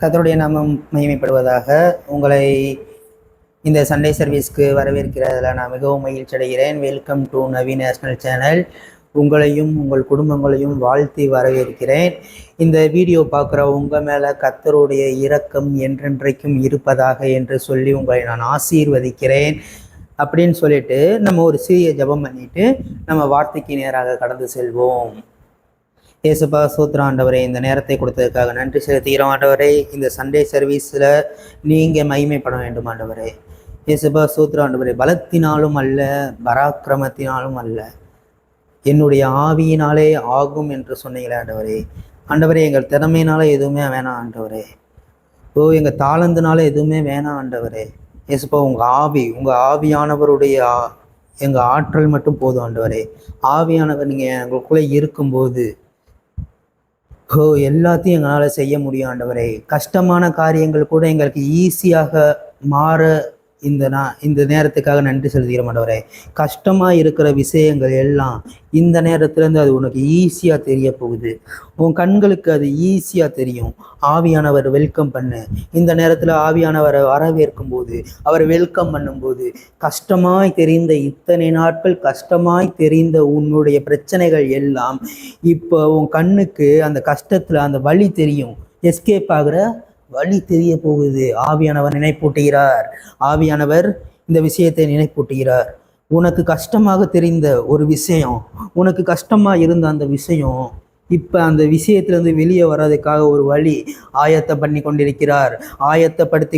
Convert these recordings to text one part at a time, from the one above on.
கர்த்தருடைய நாமம் மகிமைப்படுவதாக. உங்களை இந்த சண்டே சர்வீஸ்க்கு வரவேற்கிறதில் நான் மிகவும் மகிழ்ச்சி அடைகிறேன். Welcome to Naveen national channel. உங்களையும் உங்கள் குடும்பங்களையும் வாழ்த்தி வரவேற்கிறேன். இந்த வீடியோ பார்க்குற உங்கள் மேலே கர்த்தருடைய இரக்கம் என்றென்றைக்கும் இருப்பதாக என்று சொல்லி உங்களை நான் ஆசீர்வதிக்கிறேன் அப்படின்னு சொல்லிட்டு நம்ம ஒரு சிறிய ஜெபம் பண்ணிட்டு நம்ம வார்த்தைக்கு நேராக கடந்து செல்வோம். ஏசுப்பா சூத்திர ஆண்டவரே, இந்த நேரத்தை கொடுத்ததுக்காக நன்றி செலுத்துகிறோம் ஆண்டவரே. இந்த சண்டே சர்வீஸில் நீங்கள் மகிமைப்பட வேண்டும் ஆண்டவரே. ஏசுப்பா சூத்திர ஆண்டவரே, பலத்தினாலும் அல்ல, பராக்கிரமத்தினாலும் அல்ல, என்னுடைய ஆவியினாலே ஆகும் என்று சொன்னீங்களே ஆண்டவரே. ஆண்டவரே, எங்கள் திறமையினால எதுவுமே வேணாம் ஆண்டவரே. எங்கள் தாளந்துனால எதுவுமே வேணாம் ஆண்டவரே. ஏசுப்பா, உங்கள் ஆவியானவருடைய எங்கள் ஆற்றல் மட்டும் போதும் ஆண்டவரே. ஆவியானவர் நீங்கள் எங்களுக்குள்ளே இருக்கும்போது எல்லாத்தையும் எங்களால் செய்ய முடியும் ஆண்டவரே. கஷ்டமான காரியங்கள் கூட எங்களுக்கு ஈஸியாக மாற இந்த நேரத்துக்காக நன்றி செலுத்துகிறோம் ஆண்டவரே. கஷ்டமாக இருக்கிற விஷயங்கள் எல்லாம் இந்த நேரத்துலேருந்து அது உனக்கு ஈஸியாக தெரிய போகுது. உன் கண்களுக்கு அது ஈஸியாக தெரியும். ஆவியானவர் வெல்கம் பண்ணு. இந்த நேரத்தில் ஆவியானவரை வரவேற்கும் போது, அவர் வெல்கம் பண்ணும்போது, கஷ்டமாய் தெரிந்த இத்தனை நாட்கள் கஷ்டமாய் தெரிந்த உன்னுடைய பிரச்சனைகள் எல்லாம் இப்போ உன் கண்ணுக்கு அந்த கஷ்டத்தில் அந்த வலி தெரியும். எஸ்கேப் ஆகிற வழி தெரிய போகுது. ஆவியானவர் நினைப்பூட்டுகிறார். ஆவியானவர் இந்த விஷயத்தை நினைப்பூட்டுகிறார். உனக்கு கஷ்டமாக தெரிந்த ஒரு விஷயம், உனக்கு கஷ்டமாக இருந்த அந்த விஷயம் இப்போ அந்த விஷயத்திலிருந்து வெளியே வர்றதுக்காக ஒரு வழி ஆயத்தப்படுத்தி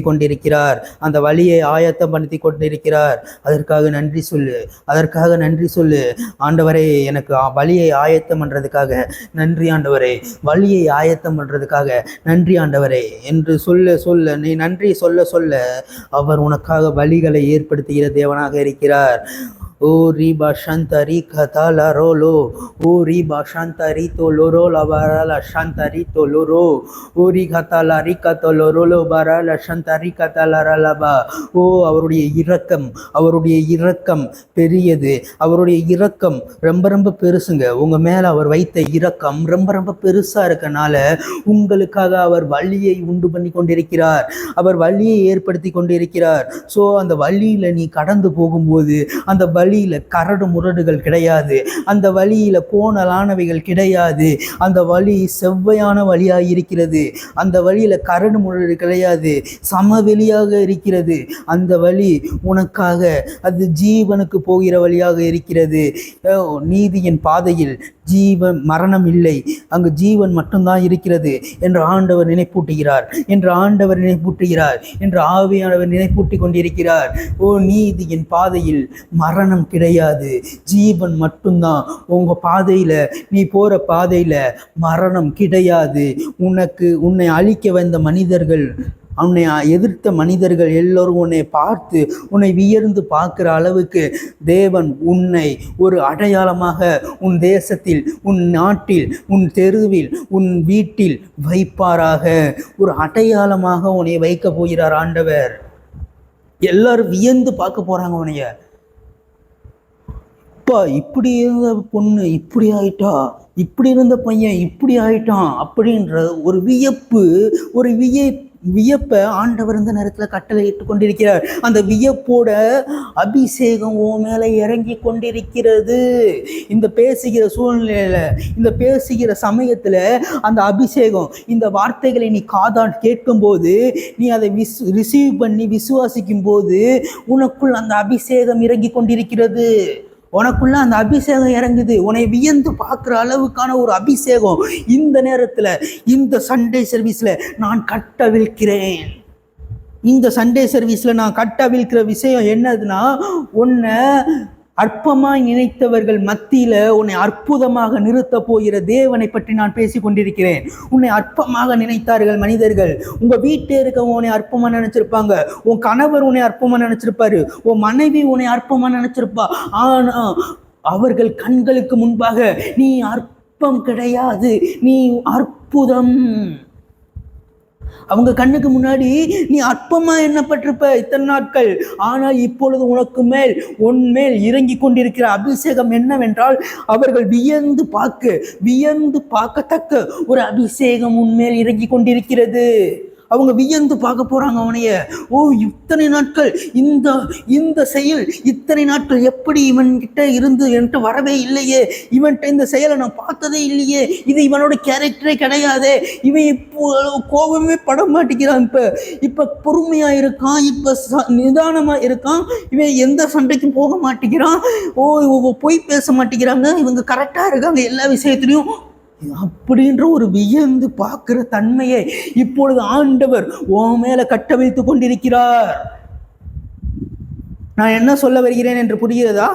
கொண்டிருக்கிறார். அந்த வழியை ஆயத்தப்படுத்தி கொண்டிருக்கிறார். அதற்காக நன்றி சொல்லு ஆண்டவரே. எனக்கு வழியை ஆயத்தம் பண்ணுறதுக்காக நன்றி ஆண்டவரே. வழியை ஆயத்தம் பண்ணுறதுக்காக நன்றி ஆண்டவரே என்று சொல்ல நீ நன்றி சொல்ல அவர் உனக்காக வழிகளை ஏற்படுத்துகிற தேவனாக இருக்கிறார். ஓ ரீபா ஷந்தரி கதால ரோலோ, ஓ ரீபா ஷந்தரி தோலோரோ லபரல ஷந்தரி தோலோரோ, ஓ ரி கதால ரிகா தோலோரோலோ பரல ஷந்தரி கதாலரலபா. ஓ, அவருடைய இரக்கம் பெரியது. அவருடைய இரக்கம் ரொம்ப பெருசுங்க. உங்க மேல அவர் வைத்த இரக்கம் ரொம்ப பெருசா இருக்கனால உங்களுக்காக அவர் வழியை உண்டு பண்ணி கொண்டிருக்கிறார். அவர் வழியை ஏற்படுத்தி கொண்டிருக்கிறார். ஸோ அந்த வழியில நீ கடந்து போகும்போது அந்த வழியில கரடு முரடுகள் கிடையாது. அந்த வழியில கோணலானவைகள் கிடையாது. அந்த வழி செவ்வையான வழியாக இருக்கிறது. அந்த வழியில கரடு முரடு கிடையாது, சமவெளியாக இருக்கிறது. அந்த வழி உனக்காக அது ஜீவனுக்கு போகிற வழியாக இருக்கிறது. நீதியின் பாதையில் மரணம் இல்லை, அங்கு ஜீவன் மட்டும்தான் இருக்கிறது என்று ஆண்டவர் நினைப்பூட்டுகிறார் என்று ஆவியானவர் நினைப்பூட்டி கொண்டிருக்கிறார். ஓ, நீதியின் பாதையில் மரணம் கிடையாது, ஜீவன் மட்டும்தான். உங்க பாதையில, நீ போற பாதையில மரணம் கிடையாது. உன்னை அழிக்க வந்த மனிதர்கள், உன்னை எதிர்த்த மனிதர்கள் எல்லோரும் உன்னை பார்த்து உன்னை வியர்ந்து பார்க்கிற அளவுக்கு தேவன் உன்னை ஒரு அடையாளமாக உன் தேசத்தில், உன் நாட்டில், உன் தெருவில், உன் வீட்டில் வைப்பாராக. ஒரு அடையாளமாக உன்னை வைக்க போகிறார் ஆண்டவர். எல்லாரும் வியந்து பார்க்க போறாங்க உன்னைய. இப்படி இருந்த பொண்ணு இப்படி ஆயிட்டா, இப்படி இருந்த பையன் இப்படி ஆயிட்டான் அப்படின்ற ஒரு வியப்பை ஆண்டவர் இந்த நேரத்தில் கட்டளை இட்டு கொண்டிருக்கிறார். அந்த வியப்போட அபிஷேகம் உன் மேலே இறங்கி கொண்டிருக்கிறது. இந்த பேசுகிற சூழ்நிலையில, இந்த பேசுகிற சமயத்துல அந்த அபிஷேகம், இந்த வார்த்தைகளை நீ காதால் கேட்கும்போது, நீ அதை ரிசீவ் பண்ணி விசுவாசிக்கும் போது உனக்குள் அந்த அபிஷேகம் இறங்கி கொண்டிருக்கிறது. உனக்குள்ள அந்த அபிஷேகம் இறங்குது. உன்னை வியந்து பார்க்குற அளவுக்கான ஒரு அபிஷேகம் இந்த நேரத்தில், இந்த சண்டே சர்வீஸில் நான் கட்டவிழ்க்கிறேன். இந்த சண்டே சர்வீஸில் நான் கட்டவிழ்க்கிற விஷயம் என்னதுன்னா, உன்னை அற்பமாய் நினைத்தவர்கள் மத்தியில உன்னை அற்புதமாக நிறுத்த போகிற தேவனை பற்றி நான் பேசி கொண்டிருக்கிறேன். உன்னை அற்பமாக நினைத்தார்கள் மனிதர்கள். உங்க வீட்டில் இருக்கவங்க உன்னை அற்பமா நினைச்சிருப்பாங்க. உன் கணவர் உன்னை அற்பமா நினைச்சிருப்பாரு. உன் மனைவி உன்னை அற்பமா நினைச்சிருப்பா. ஆனா அவர்கள் கண்களுக்கு முன்பாக நீ அற்பம் கிடையாது, நீ அற்புதம். அவங்க கண்ணுக்கு முன்னாடி நீ அற்பமா எண்ணப்பட்டிருப்ப இத்தனை நாட்கள். ஆனால் இப்பொழுது உன் மேல் இறங்கி கொண்டிருக்கிற அபிஷேகம் என்னவென்றால், அவர்கள் வியந்து பார்க்கத்தக்க ஒரு அபிஷேகம் உன்மேல் இறங்கி கொண்டிருக்கிறது. அவங்க வியந்து பார்க்க போறாங்க அவனைய. ஓ, இத்தனை நாட்கள் இந்த இந்த செயல், இத்தனை நாட்கள் எப்படி இவன் கிட்ட இருந்து என்கிட்ட வரவே இல்லையே, இவன்கிட்ட இந்த செயலை நான் பார்த்ததே இல்லையே, இது இவனோட கேரக்டரே கிடையாதே, இவன் இப்போ கோபமே பட மாட்டேங்கிறான், இப்ப பொறுமையா இருக்கான், இப்ப நிதானமா இருக்கான், இவன் எந்த சண்டைக்கும் போக மாட்டேங்கிறான், ஓ போய் பேச மாட்டேங்கிறாங்க, இவங்க கரெக்டா இருக்காங்க எல்லா விஷயத்திலையும் அப்படின்ற ஒரு வியந்து பார்க்கிற தன்மையை இப்பொழுது ஆண்டவர் உன் மேல கட்ட வைத்துக் கொண்டிருக்கிறார். நான் என்ன சொல்ல வருகிறேன் என்று புரிகிறதா?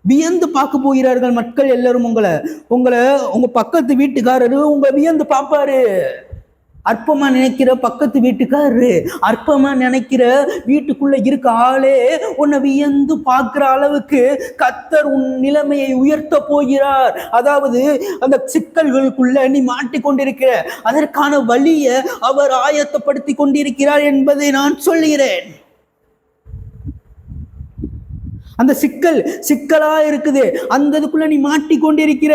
வியந்து பார்க்க போகிறார்கள் மக்கள் எல்லாரும். உங்க பக்கத்து வீட்டுக்காரரு உங்க வியந்து பார்ப்பாரு. அற்பமா நினைக்கிற பக்கத்து வீட்டுக்காரரு, அற்பமா நினைக்கிற வீட்டுக்குள்ள இருக்க ஆளே உன்னை வியந்து பார்க்கிற அளவுக்கு கர்த்தர் உன் நிலைமையை உயர்த்த போகிறார். அதாவது அந்த சிக்கல்களுக்குள்ள நீ மாட்டிக்கொண்டிருக்கிற அதற்கான வழியை அவர் ஆயத்தப்படுத்தி கொண்டிருக்கிறார் என்பதை நான் சொல்லுகிறேன். அந்த சிக்கலா இருக்குது, அந்த இதுக்குள்ள நீ மாட்டிக்கொண்டிருக்கிற,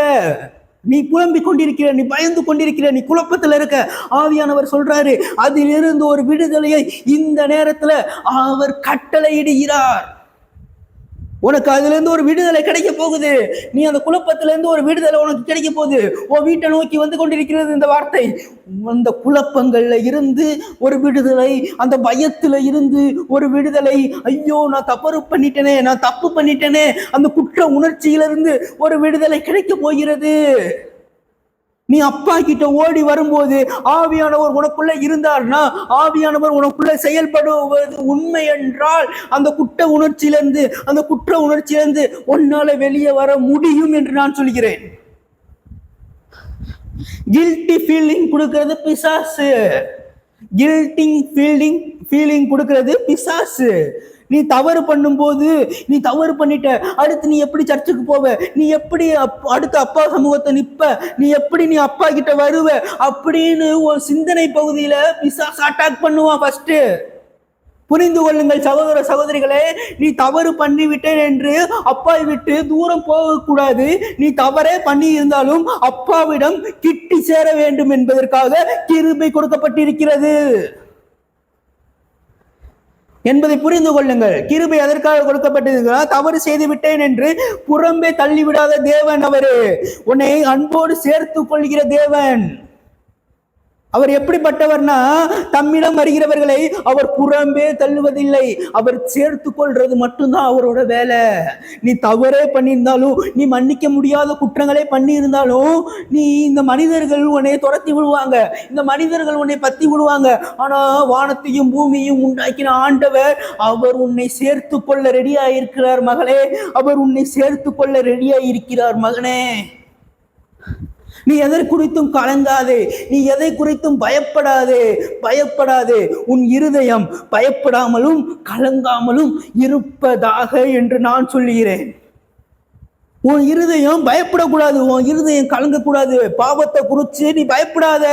நீ புலம்பிக் கொண்டிருக்கிற, நீ பயந்து கொண்டிருக்கிற, நீ குழப்பத்துல இருக்க. ஆவியானவர் சொல்றாரு, அதிலிருந்து ஒரு விடுதலையை இந்த நேரத்துல அவர் கட்டளையிடுகிறார். உனக்கு அதுல இருந்து ஒரு விடுதலை கிடைக்க போகுது. நீ அந்த குழப்பத்துல இருந்து ஒரு விடுதலை உனக்கு கிடைக்க போகுது. உன் வீட்டை நோக்கி வந்து கொண்டிருக்கிறது இந்த வார்த்தை. அந்த குழப்பங்கள்ல இருந்து ஒரு விடுதலை, அந்த பயத்துல இருந்து ஒரு விடுதலை. ஐயோ, நான் தப்பு பண்ணிட்டேனே, அந்த குற்ற உணர்ச்சியிலிருந்து ஒரு விடுதலை கிடைக்க போகிறது. நீ அப்பா கிட்ட ஓடி வரும்போது ஆவியானவர் உனக்குள்ள இருந்தார்னா, ஆவியானவர் உனக்குள்ள செயல்படுவது உண்மை என்றால், அந்த குற்ற உணர்ச்சியிலிருந்து உன்னால வெளியே வர முடியும் என்று நான் சொல்கிறேன். கில்ட்டி ஃபீலிங் கொடுக்கிறது பிசாசு. ஃபீலிங் கொடுக்கிறது பிசாசு. நீ தவறு பண்ணும்போது, நீ தவறு பண்ணிட்ட, அடுத்து நீ எப்படி சர்ச்சுக்கு போவ, நீ எப்படி அடுத்து அப்பா சமூகத்தை நிப்ப, நீ எப்படி நீ அப்பா கிட்ட வருவ அப்படின்னு ஒரு சிந்தனை பகுதியில பிசாசு அட்டாக் பண்ணுவான் ஃபர்ஸ்ட். புரிந்து கொள்ளுங்கள் சகோதர சகோதரிகளே, நீ தவறு பண்ணிவிட்டேன் என்று அப்பாவை விட்டு தூரம் போகக்கூடாது. நீ தவறே பண்ணி இருந்தாலும் அப்பாவிடம் கிட்டி சேர வேண்டும் என்பதற்காக கிருபை கொடுக்கப்பட்டிருக்கிறது என்பதை புரிந்து கொள்ளுங்கள். கிருபை அதற்காக கொடுக்கப்பட்டிருக்கிறார். தவறு செய்து விட்டேன் என்று புறம்பே தள்ளிவிடாத தேவன் அவரு. உன்னை அன்போடு சேர்த்து கொள்கிற தேவன். அவர் எப்படிப்பட்டவர்னா, தம்மிடம் வருகிறவர்களை அவர் புறம்பே தள்ளுவதில்லை, அவர் சேர்த்து கொள்றது மட்டும்தான் அவரோட வேலை. நீ தவறே பண்ணியிருந்தாலும், நீ மன்னிக்க முடியாத குற்றங்களே பண்ணியிருந்தாலும், நீ இந்த மனிதர்கள் உன்னை துரத்தி விடுவாங்க, இந்த மனிதர்கள் உன்னை பத்தி விடுவாங்க. ஆனா வானத்தையும் பூமியையும் உண்டாக்கின ஆண்டவர் அவர் உன்னை சேர்த்து கொள்ள ரெடியா இருக்கிறார் மகளே. அவர் உன்னை சேர்த்து கொள்ள ரெடியா இருக்கிறார் மகனே. நீ எதை குறித்தும் கலங்காதே, நீ எதை குறித்தும் பயப்படாதே. உன் இருதயம் பயப்படாமலும் கலங்காமலும் இருப்பதாக என்று நான் சொல்லுகிறேன். உன் இருதயம் பயப்படக்கூடாது, உன் இருதயம் கலங்கக்கூடாது. பாவத்தை குறித்து நீ பயப்படாத.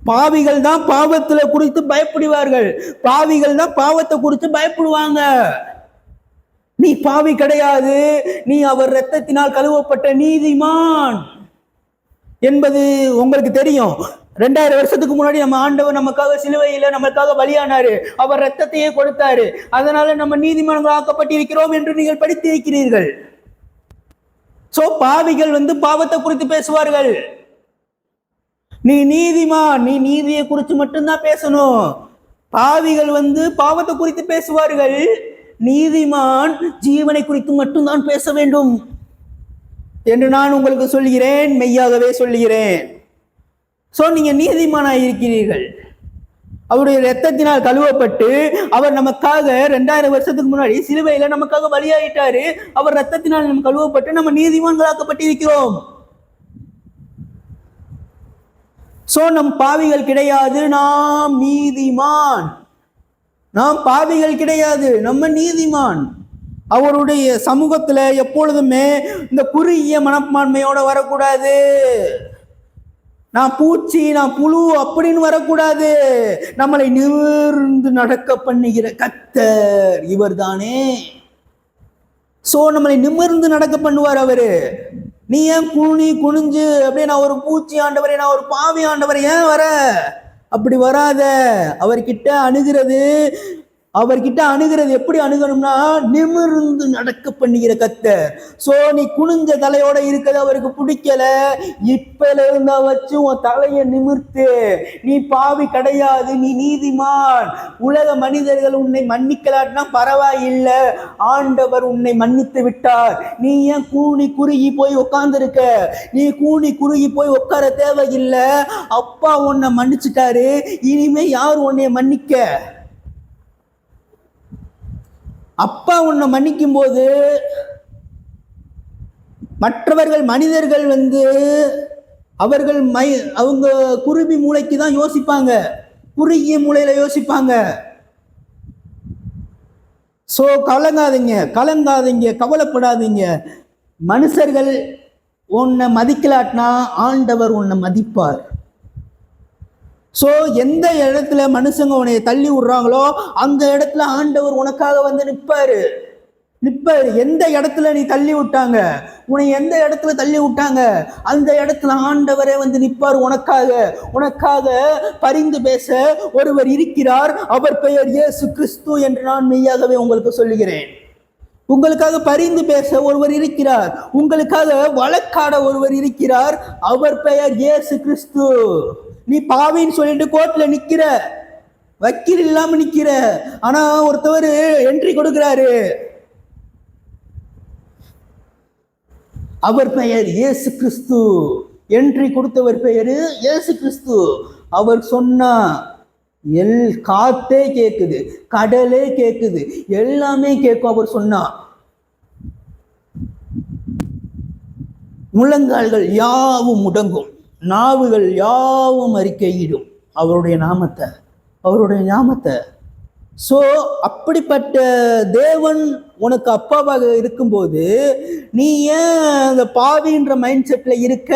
பாவிகள் தான் பாவத்துல குறித்து பயப்படுவார்கள், பாவிகள் தான் பாவத்தை குறித்து பயப்படுவாங்க. நீ பாவி கிடையாது, நீ அவர் இரத்தத்தினால் கழுவப்பட்ட நீதிமான் என்பது உங்களுக்கு தெரியும். 2000 வருஷத்துக்கு முன்னாடி நம்ம ஆண்டவர் நமக்காக சிலுவையில நமக்காக பலியானாரு, அவர் இரத்தத்தையே கொடுத்தாரு. அதனால நம்ம நீதிமான்கள் ஆக்கப்பட்டிருக்கிறோம் என்று நீங்கள் படித்து இருக்கிறீர்கள். சோ பாவிகள் பாவத்தை குறித்து பேசுவார்கள். நீ நீதிமான், நீ நீதியை குறித்து மட்டும்தான் பேசணும். பாவிகள் பாவத்தை குறித்து பேசுவார்கள். நீதிமான் ஜீவனை குறித்து மட்டும்தான் பேச வேண்டும் என்று நான் உங்களுக்கு சொல்கிறேன், மெய்யாகவே சொல்கிறேன். சோ நீங்க நீதிமானாய் இருக்கிறீர்கள். அவருடைய இரத்தத்தினால் கழுவப்பட்டு அவர் நமக்காக 2000 வருஷத்துக்கு முன்னாடி சிலுவையில நமக்காக பலியாயிட்டாரு. அவர் இரத்தத்தினால் நம்ம கழுவப்பட்டு நம்ம நீதிமான்களாக்கப்பட்டிருக்கிறோம். சோ நம் பாவிகள் கிடையாது, நாம் நீதிமான். நாம் பாவிகள் கிடையாது, நம்ம நீதிமான். அவருடைய சமூகத்துல எப்பொழுதுமே இந்த குறுகிய மனப்பான்மையோட வரக்கூடாது. நான் பூச்சி, நான் புழு அப்படின்னு வரக்கூடாது. நம்மளை நிமிர்ந்து நடக்க பண்ணுகிற கர்த்தர் இவர் தானே. சோ நம்மளை நிமிர்ந்து நடக்க பண்ணுவார் அவரு. நீ ஏன் குனிஞ்சு அப்படியே நான் ஒரு பூச்சி ஆண்டவரே, நான் ஒரு பாவி ஆண்டவரே ஏன் வர? அப்படி வராத. அவர்கிட்ட அணுகிறது எப்படி அணுகணும்னா நிமிர்ந்து நடக்க பண்ணுகிற கர்த்தர். சோ நீ குனிஞ்ச தலையோட இருக்கிறது அவருக்கு பிடிக்கல. இப்பல இருந்தா வச்சு உன் தலையை நிமிர்த்து. நீ பாவி கிடையாது, நீ நீதிமான். உலக மனிதர்கள் உன்னை மன்னிக்கலாட்டினா பரவாயில்லை, ஆண்டவர் உன்னை மன்னித்து விட்டார். நீ ஏன் கூனி குறுகி போய் உட்கார்ந்துருக்க? நீ கூனி குறுகி போய் உட்கார தேவையில்லை. அப்பா உன்னை மன்னிச்சுட்டாரு. இனிமே யார் உன்னை மன்னிக்க? அப்பா உன்னை மன்னிக்கும் போது மற்றவர்கள் மனிதர்கள் அவங்க குருவி மூளைக்கு தான் யோசிப்பாங்க, குறுகிய மூளையில யோசிப்பாங்க. சோ கலங்காதீங்க, கவலைப்படாதீங்க. மனுஷர்கள் உன்னை மதிக்கலாட்டினா ஆண்டவர் உன்னை மதிப்பார். சோ எந்த இடத்துல மனுஷங்க உன்னை தள்ளி விடுறாங்களோ அந்த இடத்துல ஆண்டவர் உனக்காக நிற்பாரு. எந்த இடத்துல நீ தள்ளி விட்டாங்க, உன்னை எந்த இடத்துல தள்ளி விட்டாங்க, அந்த இடத்துல ஆண்டவரே நிற்பார் உனக்காக பரிந்து பேச ஒருவர் இருக்கிறார். அவர் பெயர் இயேசு கிறிஸ்து என்று நான் மெய்யாகவே உங்களுக்கு சொல்லுகிறேன். உங்களுக்காக பரிந்து பேச ஒருவர் இருக்கிறார், உங்களுக்காக வழக்காட ஒருவர் இருக்கிறார். அவர் பெயர் இயேசு கிறிஸ்து. நீ பாவின்னு சொல்லிட்டு கோர்ட்ல நிக்கிற, வக்கீல் இல்லாம நிக்கிற, ஆனா ஒருத்தவர் என்ட்ரி கொடுக்கிறாரு. அவர் பெயர் இயேசு கிறிஸ்து. என்ட்ரி கொடுத்தவர் பெயரு இயேசு கிறிஸ்து. அவர் சொன்னா காத்தே கேக்குது, கடலே கேக்குது, எல்லாமே கேட்கும். அவர் சொன்னா முழங்கால்கள் யாவும் முடங்கும், நாவுகள் யாவும் அறிக்கையிடும் அவருடைய நாமத்தை. சோ அப்படிப்பட்ட தேவன் உனக்கு அப்பாவாக இருக்கும்போது நீ ஏன் அந்த பாவின்ற மைண்ட் செட்ல இருக்க?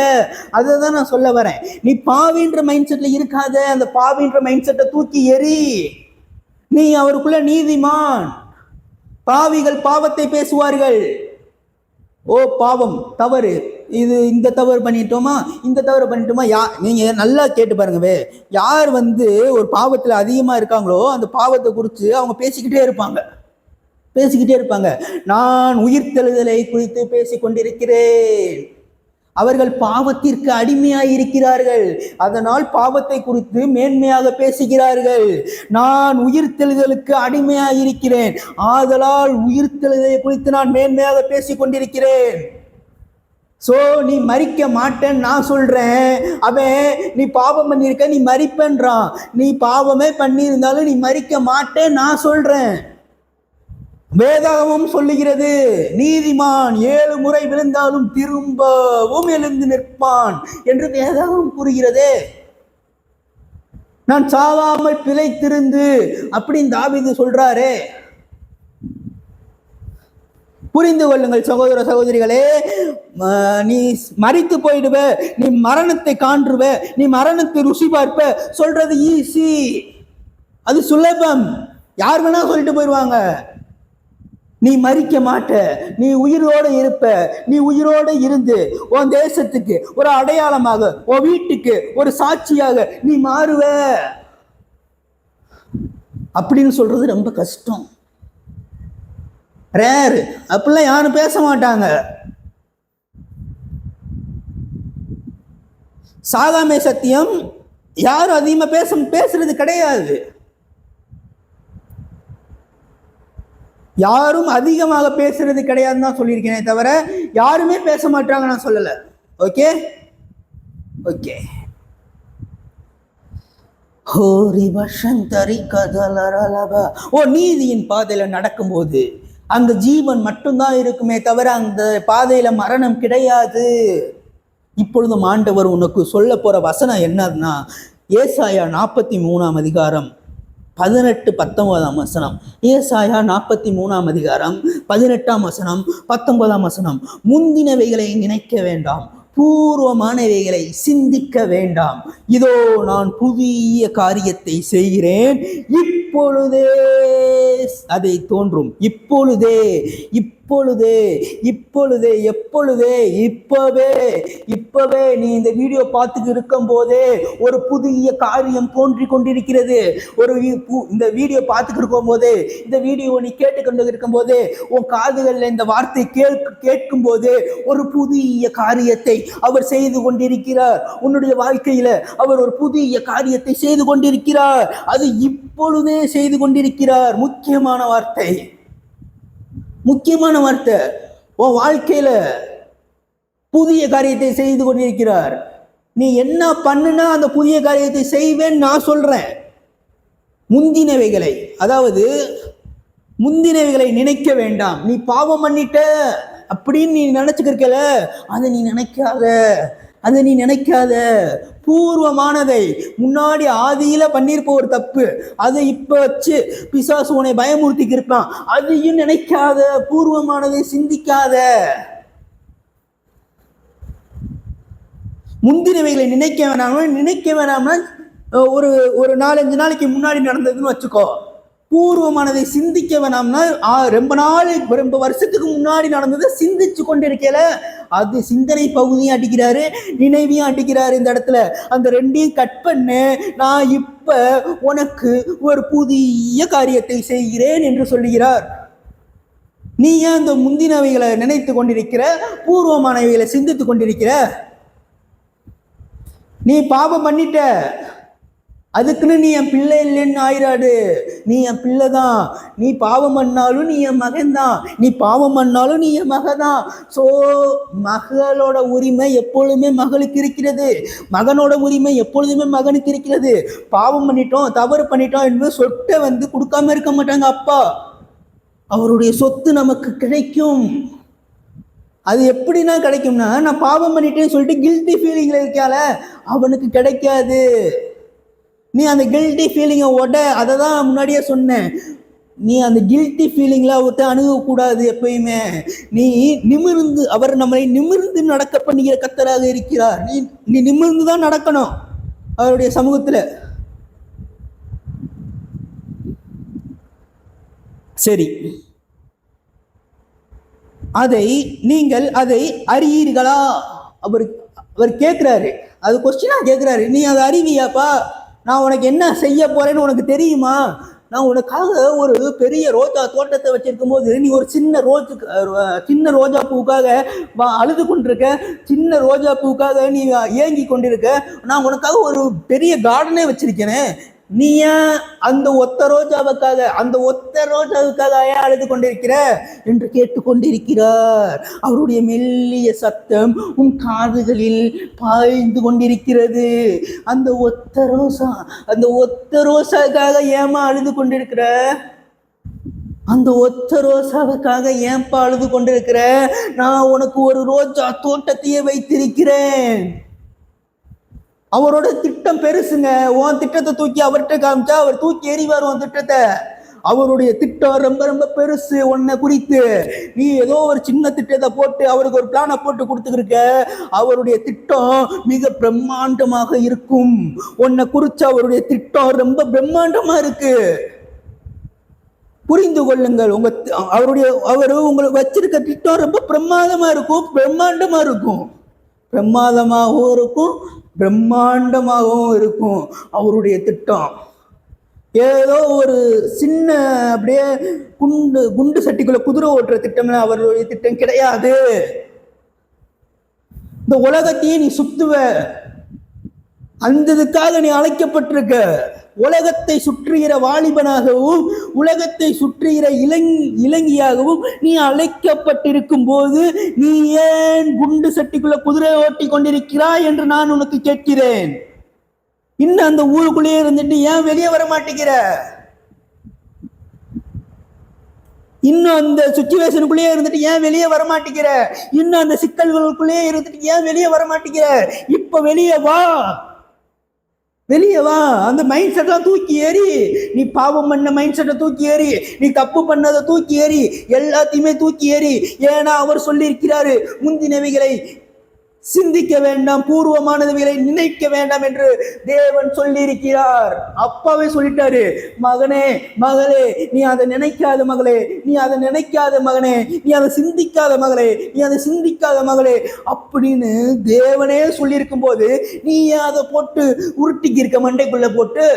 அதை தான் நான் சொல்ல வரேன். நீ பாவின்ற மைண்ட் செட்ல இருக்காத, அந்த பாவின்ற மைண்ட் செட்டை தூக்கி எறி. நீ அவருக்குள்ள நீதிமான். பாவிகள் பாவத்தை பேசுவார்கள். ஓ பாவம், தவறு, இந்த தவறு பண்ணிட்டோமா, நீங்க நல்லா கேட்டு பாருங்கவே. யார் ஒரு பாவத்துல அதிகமா இருக்காங்களோ அந்த பாவத்தை குறித்து அவங்க பேசிக்கிட்டே இருப்பாங்க. நான் உயிர்த்தெழுதலை குறித்து பேசிக் கொண்டிருக்கிறேன். அவர்கள் பாவத்திற்கு அடிமையாயிருக்கிறார்கள், அதனால் பாவத்தை குறித்து மேன்மையாக பேசுகிறார்கள். நான் உயிர்த்தெழுதலுக்கு அடிமையாயிருக்கிறேன், ஆதலால் உயிர்த்தெழுதலை குறித்து நான் மேன்மையாக பேசிக் கொண்டிருக்கிறேன். சோ நீ மரிக்க மாட்டேன்னு நான் சொல்றேன். அவன் நீ பாவம் பண்ணியிருக்க, நீ மரிப்பன்றான். நீ பாவமே பண்ணியிருந்தாலும் நீ மரிக்க மாட்டேன்னு நான் சொல்றேன். வேதாகமும் சொல்லுகிறது, நீதிமான் 7 முறை விழுந்தாலும் திரும்பவும் எழுந்து நிற்பான் என்று வேதாகம் கூறுகிறதே. நான் சாவாமல் பிழைத்திருந்து அப்படின்னு தாவீது சொல்றாரே. புரிந்து கொள்ளுங்கள் சகோதர சகோதரிகளே. நீ மரித்து போயிடுவ, நீ மரணத்தை காண்றுவ, நீ மரணத்தை ருசி பார்ப்ப சொல்றது ஈஸி, அது சுலபம். யார் வேணா சொல்லிட்டு போயிடுவாங்க. நீ மரிக்க மாட்ட, நீ உயிரோடு இருப்ப. நீ உயிரோடு இருந்து உன் தேசத்துக்கு ஒரு அடையாளமாக, உன் வீட்டுக்கு ஒரு சாட்சியாக நீ மாறுவ அப்படின்னு சொல்றது ரொம்ப கஷ்டம், ரேர். அப்படிலாம் யாரும் பேச மாட்டாங்க. சாகாமை சத்தியம் யாரும் அதிகமா பேசுறது கிடையாது. யாரும் அதிகமாக பேசுறது கிடையாதுன்னு தான் சொல்லியிருக்கேனே தவிர யாருமே பேச மாட்டாங்க நான் சொல்லல. ஓகே. நீதியின் பாதையில நடக்கும்போது அங்க ஜீவன் மட்டும்தான் இருக்குமே தவிர அந்த பாதையில மரணம் கிடையாது. இப்பொழுதும் ஆண்டவர் உனக்கு சொல்ல போற வசனம் என்னன்னா, ஏசாயா 43ஆம் அதிகாரம் 18-19 வசனம். ஏசாயா 43ஆம் அதிகாரம் 18ஆம் வசனம் 19ஆம் வசனம். முந்தினவைகளை நினைக்க வேண்டாம், பூர்வமானவைகளை சிந்திக்க வேண்டாம். இதோ நான் புதிய காரியத்தை செய்கிறேன், இப்பொழுதே அதை தோன்றும். இப்பொழுதே இப்பொழுதே, எப்பொழுதே, இப்பவே நீ இந்த வீடியோ பார்த்துட்டு இருக்கும் போதே ஒரு புதிய காரியம் தோன்றி கொண்டிருக்கிறது. இந்த வீடியோ பார்த்துட்டு இருக்கும் போதே, இந்த வீடியோ நீ கேட்டுக்கொண்டு இருக்கும் போதே, உன் காதுகள்ல இந்த வார்த்தை கேட்கும் போதே ஒரு புதிய காரியத்தை அவர் செய்து கொண்டிருக்கிறார். உன்னுடைய வாழ்க்கையில அவர் ஒரு புதிய காரியத்தை செய்து கொண்டிருக்கிறார். அது இப்பொழுதே செய்து கொண்டிருக்கிறார். முக்கியமான வார்த்தை. உன் வாழ்க்கையில புதிய காரியத்தை செய்து கொண்டிருக்கிறார். நீ என்ன பண்ணுனா அந்த புதிய காரியத்தை செய்வேன்னு நான் சொல்றேன். முந்தினவைகளை நினைக்க வேண்டாம். நீ பாவம் பண்ணிட்ட அப்படின்னு நீ நினைச்சுக்கிருக்கல, அதை நீ நினைக்காத. பூர்வமானதை, முன்னாடி ஆதியில பண்ணிருப்ப ஒரு தப்பு, அதை இப்ப வச்சு பிசாசு உன்னை பயமுறுத்திக்கு இருப்பான், அதையும் நினைக்காத. பூர்வமானதை சிந்திக்காத. முந்தினவைகளை நினைக்க வேணாம்னா ஒரு 4-5 நாளைக்கு முன்னாடி நடந்ததுன்னு வச்சுக்கோ. பூர்வமானதை சிந்திக்க வேணாம்னா ரொம்ப வருஷத்துக்கு முன்னாடி நடந்ததை சிந்திச்சு கொண்டிருக்கல. அது சிந்தனை பகுதியும் அடிக்கிறாரு, நினைவையும் அடிக்கிறாரு. இந்த இடத்துல அந்த ரெண்டையும் கட் பண்ணு. நான் இப்ப உனக்கு ஒரு புதிய காரியத்தை செய்கிறேன் என்று சொல்லுகிறார். நீ ஏன் அந்த முந்தினவைகளை நினைத்து கொண்டிருக்கிற, பூர்வமானவைகளை சிந்தித்து கொண்டிருக்கிற? நீ பாவம் பண்ணிட்ட, அதுக்குன்னு நீ என் பிள்ளை இல்லைன்னு ஆயிராடு. நீ என் பிள்ளை தான். நீ பாவம் பண்ணாலும் நீ என் மகன் தான். நீ பாவம் பண்ணாலும் நீ என் மகன் தான். ஸோ மகளோட உரிமை எப்பொழுதுமே மகளுக்கு இருக்கிறது, மகனோட உரிமை எப்பொழுதுமே மகனுக்கு இருக்கிறது. பாவம் பண்ணிட்டோம், தவறு பண்ணிட்டோம் என்று சொத்தை கொடுக்காம இருக்க மாட்டாங்க அப்பா. அவருடைய சொத்து நமக்கு கிடைக்கும். அது எப்படின்னா கிடைக்கும்னா, நான் பாவம் பண்ணிட்டேன்னு சொல்லிட்டு கில்ட்டி ஃபீலிங்ல இருக்கால, அவனுக்கு கிடைக்காது. நீ அந்த கில்ட்டி ஃபீலிங்கை அதை தான் முன்னாடியே சொன்னேன். நீ அந்த கில்ட்டி ஃபீலிங்ல அவர்கிட்ட அணுகக்கூடாது. எப்பயுமே நீ நிமிர்ந்து, அவர் நம்மளை நிமிர்ந்து நடக்க பண்ணுகிற கர்த்தராக இருக்கிறார். நீ நிமிர்ந்து தான் நடக்கணும் அவருடைய சமூகத்துல. சரி, நீங்கள் அதை அறியீர்களா? அவர் கேட்கிறாரு, அது கொஸ்டினா கேட்கிறாரு. நீ அதை அறிவியாப்பா? நான் உனக்கு என்ன செய்ய போறேன்னு உனக்கு தெரியுமா? நான் உனக்காக ஒரு பெரிய ரோஜா தோட்டத்தை வச்சிருக்கும் போது நீ ஒரு சின்ன ரோஜா பூவுக்காக அழுது கொண்டிருக்க, சின்ன ரோஜா பூவுக்காக நீ ஏங்கி கொண்டிருக்க. நான் உனக்காக ஒரு பெரிய கார்டனே வச்சிருக்கேனே. நீ ஏன் அந்த ஒத்த ரோஜாவுக்காக ஏன் அழுது கொண்டிருக்கிற என்று கேட்டுக்கொண்டிருக்கிறார். அவருடைய மெல்லிய சத்தம் உன் காதுகளில் பாய்ந்து கொண்டிருக்கிறது. அந்த ஒத்த ரோசாவுக்காக ஏமா அழுது கொண்டிருக்கிற? அந்த ஒத்த ரோசாவுக்காக ஏன்பா அழுது கொண்டிருக்கிற? நான் உனக்கு ஒரு ரோஜா தோட்டத்தையே வைத்திருக்கிறேன். அவரோட திட்டம் பெருசுங்க. உன் திட்டத்தை தூக்கி அவர்கிட்ட காமிச்சா அவர் தூக்கி எறிவார் உன் திட்டத்தை. அவருடைய திட்டம் ரொம்ப ரொம்ப பெருசு. உன்னை குறித்து நீ ஏதோ ஒரு சின்ன திட்டத்தை போட்டு அவருக்கு ஒரு பிளானை போட்டு கொடுத்துருக்க. அவருடைய திட்டம் மிக பிரம்மாண்டமாக இருக்கும். உன்னை குறிச்சு அவருடைய திட்டம் ரொம்ப பிரம்மாண்டமா இருக்கு. புரிந்து கொள்ளுங்கள். அவரு உங்களுக்கு வச்சிருக்க திட்டம் ரொம்ப பிரம்மாண்டமா இருக்கும். பிரம்மாண்டமாகவும் இருக்கும் அவருடைய திட்டம். ஏதோ ஒரு சின்ன அப்படியே குண்டு சட்டிக்குள்ள குதிரை ஓட்டுற திட்டம் அவருடைய திட்டம் கிடையாது. இந்த உலகத்தையே நீ சுத்துவ, அந்த இதுக்காக நீ அழைக்கப்பட்டிருக்க. உலகத்தை சுற்றுகிற வாலிபனாகவும் உலகத்தை சுற்றுகிற இளங்கியாகவும் நீ அழைக்கப்பட்டிருக்கும் போது நீ ஏன் குண்டு சட்டிக்குள்ள குதிரை ஓட்டி கொண்டிருக்கிறாய் என்று நான் உனக்கு கேட்கிறேன். இன்னும் அந்த ஊருக்குள்ளேயே இருந்துட்டு ஏன் வெளியே வர மாட்டேங்கிற? இன்னும் அந்த சுச்சுவேஷனுக்குள்ளேயே இருந்துட்டு ஏன் வெளியே வர மாட்டேங்கிற? இன்னும் அந்த சிக்கல்களுக்குள்ளேயே இருந்துட்டு ஏன் வெளியே வர மாட்டேங்கிற? இப்ப வெளியே வா. அந்த மைண்ட் செட்லாம் தூக்கி ஏறி, நீ பாவம் பண்ண மைண்ட் செட்டை தூக்கி ஏறி, நீ தப்பு பண்ணதை தூக்கி ஏறி, எல்லாத்தையுமே தூக்கி ஏறி. ஏன்னா அவர் சொல்லி இருக்கிறாரு, முந்தினவைகளை சிந்திக்க வேண்டாம், பூர்வமானதுகளை நினைக்க வேண்டாம் என்று தேவன் சொல்லி இருக்கிறார். அப்பாவே சொல்லிட்டாரு, மகனே மகளே நீ அதை நினைக்காத மகளே, நீ அதை நினைக்காத மகனே, நீ அதை சிந்திக்காத மகளே, நீ அதை சிந்திக்காத மகளே அப்படின்னு தேவனே சொல்லியிருக்கும் போது நீ ஏன் அதை போட்டு உருட்டிக்கு இருக்க, மண்டைக்குள்ள போட்டு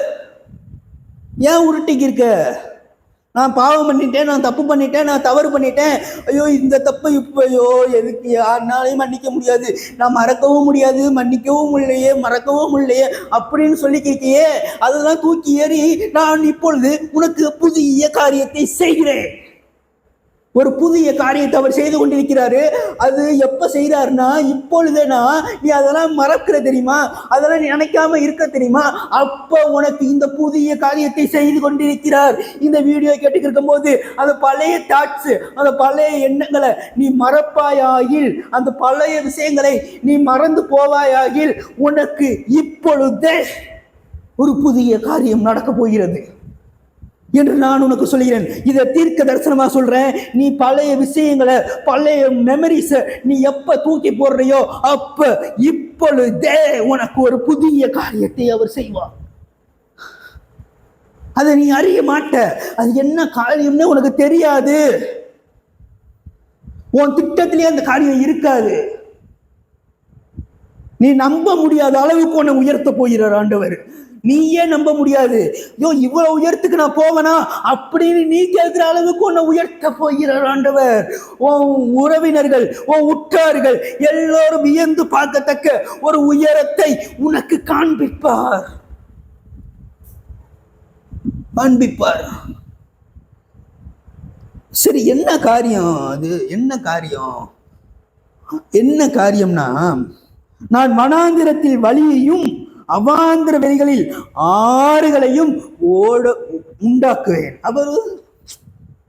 ஏன் உருட்டிக்கு இருக்க? நான் பாவம் பண்ணிட்டேன், நான் தப்பு பண்ணிட்டேன், நான் தவறு பண்ணிட்டேன், ஐயோ இந்த தப்பு இப்போ ஐயோ எதுக்கு யாருனாலையும் மன்னிக்க முடியாது, நான் மறக்கவும் முடியாது, மன்னிக்கவும் இல்லையே, மறக்கவும் இல்லையே அப்படின்னு சொல்லிக்கிறியே, அதெல்லாம் தூக்கி ஏறி நான் இப்பொழுது உனக்கு புதிய காரியத்தை செய்கிறேன். ஒரு புதிய காரியத்தை அவர் செய்து கொண்டிருக்கிறாரு. அது எப்ப செய்யறாருன்னா, இப்பொழுதுனா நீ அதெல்லாம் மறக்கிற தெரியுமா, அதெல்லாம் நீ நினைக்காம இருக்க தெரியுமா, அப்ப உனக்கு இந்த புதிய காரியத்தை செய்து கொண்டிருக்கிறார். இந்த வீடியோ கேட்டுக்கிருக்கும் போது அந்த பழைய தாட்ஸ், அந்த பழைய எண்ணங்களை நீ மறப்பாயாகில், அந்த பழைய விஷயங்களை நீ மறந்து போவாயாகில் உனக்கு இப்பொழுதே ஒரு புதிய காரியம் நடக்க போகிறது என்று நான் உனக்கு சொல்கிறேன். இதை தீர்க்க தரிசனமா சொல்றேன். நீ பழைய விஷயங்களை, பழைய மெமரிஸ நீ எப்ப தூக்கி போடுறியோ அப்ப இப்பொழுதே உனக்கு ஒரு புதிய காரியத்தை அவர் செய்வார். அதை நீ அறிய மாட்ட. அது என்ன காரியம்னு உனக்கு தெரியாது. உன் திட்டத்திலேயே அந்த காரியம் இருக்காது. நீ நம்ப முடியாத அளவுக்கு உன்னை உயர்த்த போகிறார் ஆண்டவர். நீயே நம்ப முடியாது, ஐயோ இவ்வளவு உயரத்துக்கு நான் போவேனா அப்படின்னு நீ கேட்கிற அளவுக்கு உன்னை உயர்த்த போகிறார் ஆண்டவர். உன் உறவினர்கள், உன் உற்றார்கள் எல்லோரும் வியந்து பார்க்கத்தக்க ஒரு உயரத்தை உனக்கு காண்பிப்பார். சரி, என்ன காரியம் அது? என்ன காரியம்? என்ன காரியம்னா, நான் வனாந்திரத்தில் வழியையும் அவாந்திர வெளிகளில் ஆறுகளையும் உண்டாக்குவேன்.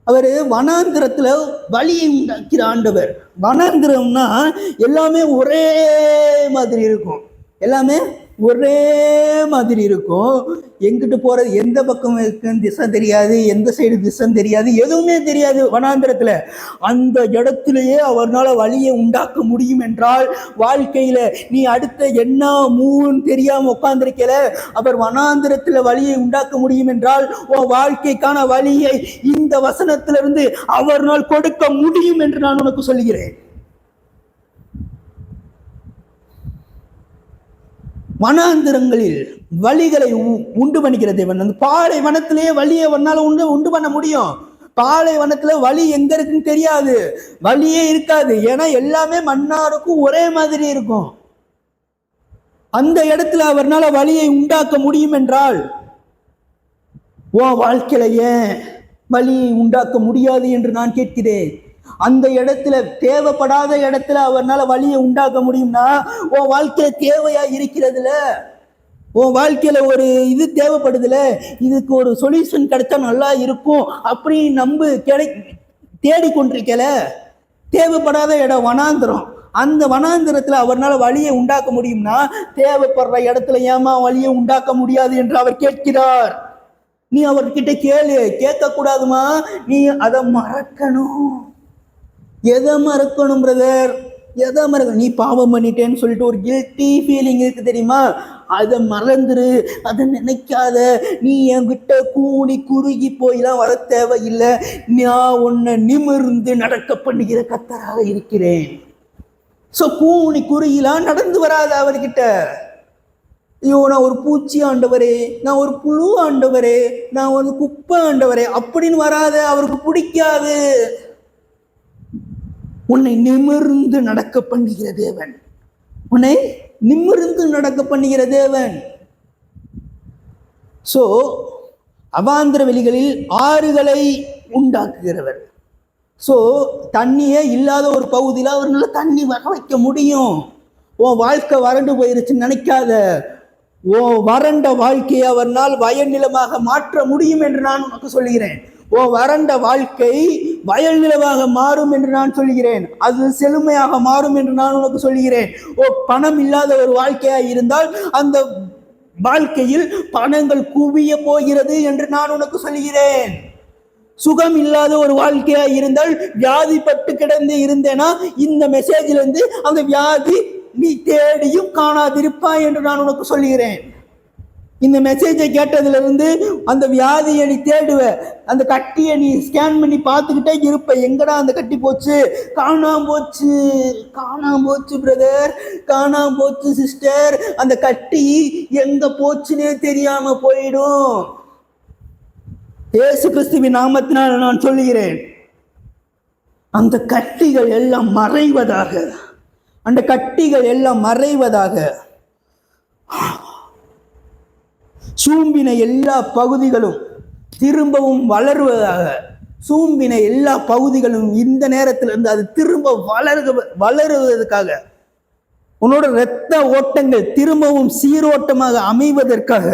அவரு வனாந்திரத்துல வழியை உண்டாக்கிற ஆண்டவர். வனாந்திரம்னா எல்லாமே ஒரே மாதிரி இருக்கும், எல்லாமே ஒரே மாதிரி இருக்கும். எங்கிட்டு போறது, எந்த பக்கம் இருக்குன்னு திசை தெரியாது, எந்த சைடு திசை தெரியாது, எதுவுமே தெரியாது வனாந்திரத்துல. அந்த இடத்துலயே அவர்னால வழியை உண்டாக்க முடியும் என்றால், வாழ்க்கையில நீ அடுத்த என்ன மூன்னு தெரியாம உட்கார்ந்திருக்கல, அவர் வனாந்திரத்துல வழியை உண்டாக்க முடியும் என்றால் உன் வாழ்க்கைக்கான வழியை இந்த வசனத்திலிருந்து அவர்னால் கொடுக்க முடியும் என்று நான் உனக்கு சொல்கிறேன். வனாந்திரங்களில் வழிகளை உண்டு பண்ணிக்கிற தேவன். அந்த பாலை வனத்திலேயே வழியை ஒன்னால உண்டு பண்ண முடியும். பாலை வனத்துல வழி எங்க இருக்குன்னு தெரியாது, வழியே இருக்காது. ஏன்னா எல்லாமே மன்னாருக்கும் ஒரே மாதிரி இருக்கும். அந்த இடத்துல அவர்னால வழியை உண்டாக்க முடியும் என்றால் உன் வாழ்க்கையில ஏன் வழியை உண்டாக்க முடியாது என்று நான் கேட்கிறேன். அந்த இடத்துல, தேவைப்படாத இடத்துல அவர்னால வழியை உண்டாக்க முடியும்னா உன் வாழ்க்கையில தேவையா இருக்கிறதுல, உன் வாழ்க்கையில ஒரு இது தேவைப்படுதுல, இதுக்கு ஒரு சொல்யூஷன் கிடைச்சா நல்லா இருக்கும் அப்படின்னு நம்பு தேடிக்கொண்டிருக்கல. தேவைப்படாத இடம் வனாந்திரம். அந்த வனாந்திரத்துல அவர்னால வழியை உண்டாக்க முடியும்னா தேவைப்படுற இடத்துல ஏமா வழியை உண்டாக்க முடியாது என்று அவர் கேட்கிறார். நீ அவர்கிட்ட கேளு, கேட்க கூடாதுமா, நீ அதை மறக்கணும். எதை மறக்கணும் பிரதர்? எதை மறக்கணும்? நீ பாவம் பண்ணிட்டேன்னு சொல்லிட்டு ஒரு கில்ட்டி ஃபீலிங் இருக்கு தெரியுமா, அதை மறந்துரு, அதை நினைக்காத. நீ என்கிட்ட கூணி குறுகி போயெல்லாம் வர தேவையில்லை. நான் உன்னை நிமிர்ந்து நடக்க பண்ணுகிற கர்த்தராக இருக்கிறேன். ஸோ கூணி குறுகிலாம் நடந்து வராத அவர்கிட்ட. ஐயோ நான் ஒரு பூச்சி ஆண்டவரே, நான் ஒரு புழு ஆண்டவரே, நான் ஒரு குப்பை ஆண்டவரே அப்படின்னு வராத. அவருக்கு பிடிக்காது. உன்னை நிமிர்ந்து நடக்க பண்ணுகிற தேவன், உன்னை நிமிர்ந்து நடக்க பண்ணுகிற தேவன். சோ அவாந்திர வெளிகளில் ஆறுகளை உண்டாக்குகிறவர். சோ தண்ணியே இல்லாத ஒரு பகுதியில் அவர்னால தண்ணி வர வைக்க முடியும். உன் வாழ்க்கை வறண்டு போயிருச்சுன்னு நினைக்காத. உன் வறண்ட வாழ்க்கையை அவர்னால் வயல் நிலமாக மாற்ற முடியும் என்று நான் உனக்கு சொல்கிறேன். ஓ வறண்ட வாழ்க்கை வயல் நிலமாக மாறும் என்று நான் சொல்கிறேன். அது செழுமையாக மாறும் என்று நான் உனக்கு சொல்கிறேன். ஓ பணம் இல்லாத ஒரு வாழ்க்கையாக இருந்தால் அந்த வாழ்க்கையில் பணங்கள் குவிய போகிறது என்று நான் உனக்கு சொல்கிறேன். சுகம் இல்லாத ஒரு வாழ்க்கையா இருந்தால், வியாதிப்பட்டு கிடந்து இருந்தேன்னா இந்த மெசேஜ்ல இருந்து அந்த வியாதி நீ தேடியும் காணாதிருப்பாய் என்று நான் உனக்கு சொல்லுகிறேன். இந்த மெசேஜை கேட்டதுல இருந்து அந்த வியாதியை நீ தேடுவ, அந்த கட்டியை நீ ஸ்கேன் பண்ணி பார்த்துக்கிட்டே இருப்ப. எங்கடா அந்த கட்டி போச்சு, காணாம போச்சு, காணாம போச்சு பிரதர், காணாம போச்சு சிஸ்டர், அந்த கட்டி எங்க போச்சுன்னே தெரியாம போயிடும். இயேசு கிறிஸ்துவின் நாமத்தினால் நான் சொல்லுகிறேன், அந்த கட்டிகள் எல்லாம் மறைவதாக, அந்த கட்டிகள் எல்லாம் மறைவதாக. சூம்பின எல்லா பகுதிகளும் திரும்பவும் வளருவதாக. சூம்பின எல்லா பகுதிகளும் இந்த நேரத்திலிருந்து அது திரும்ப வளருவதற்காக, உன்னோட இரத்த ஓட்டங்கள் திரும்பவும் சீரோட்டமாக அமைவதற்காக,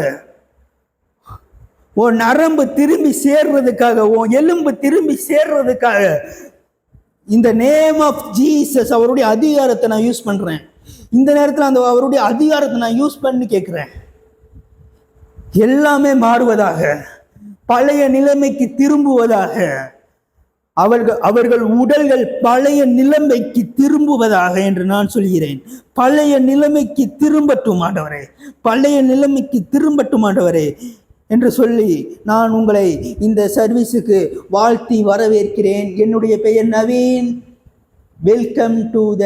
உன் நரம்பு திரும்பி சேர்றதுக்காக, உன் எலும்பு திரும்பி சேர்றதுக்காக, இந்த நேம் ஆஃப் ஜீசஸ் அவருடைய அதிகாரத்தை நான் யூஸ் பண்றேன். இந்த நேரத்தில் அந்த அவருடைய அதிகாரத்தை நான் யூஸ் பண்ணி கேட்கிறேன். எல்லாமே மாறுவதாக, பழைய நிலைமைக்கு திரும்புவதாக, அவர்கள் உடல்கள் பழைய நிலைமைக்கு திரும்புவதாக என்று நான் சொல்கிறேன். பழைய நிலைமைக்கு திரும்பட்டும் ஆண்டவரே, பழைய நிலைமைக்கு திரும்பட்டும் ஆண்டவரே என்று சொல்லி நான் உங்களை இந்த சர்வீஸுக்கு வாழ்த்தி வரவேற்கிறேன். என்னுடைய பெயர் Naveen. Welcome to the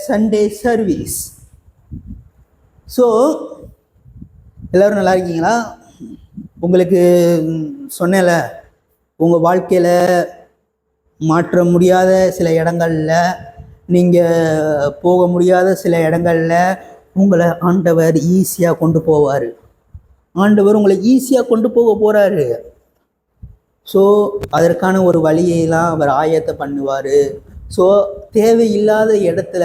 Sunday service. So எல்லோரும் நல்லா இருக்கீங்களா? உங்களுக்கு சொன்னேன்ல, உங்கள் வாழ்க்கையில் மாற்ற முடியாத சில இடங்களில், நீங்கள் போக முடியாத சில இடங்களில் உங்களை ஆண்டவர் ஈஸியாக கொண்டு போவார். ஆண்டவர் உங்களை ஈஸியாக கொண்டு போக போகிறாரு. ஸோ அதற்கான ஒரு வழியெல்லாம் அவர் ஆயத்தை பண்ணுவார். ஸோ தேவையில்லாத இடத்துல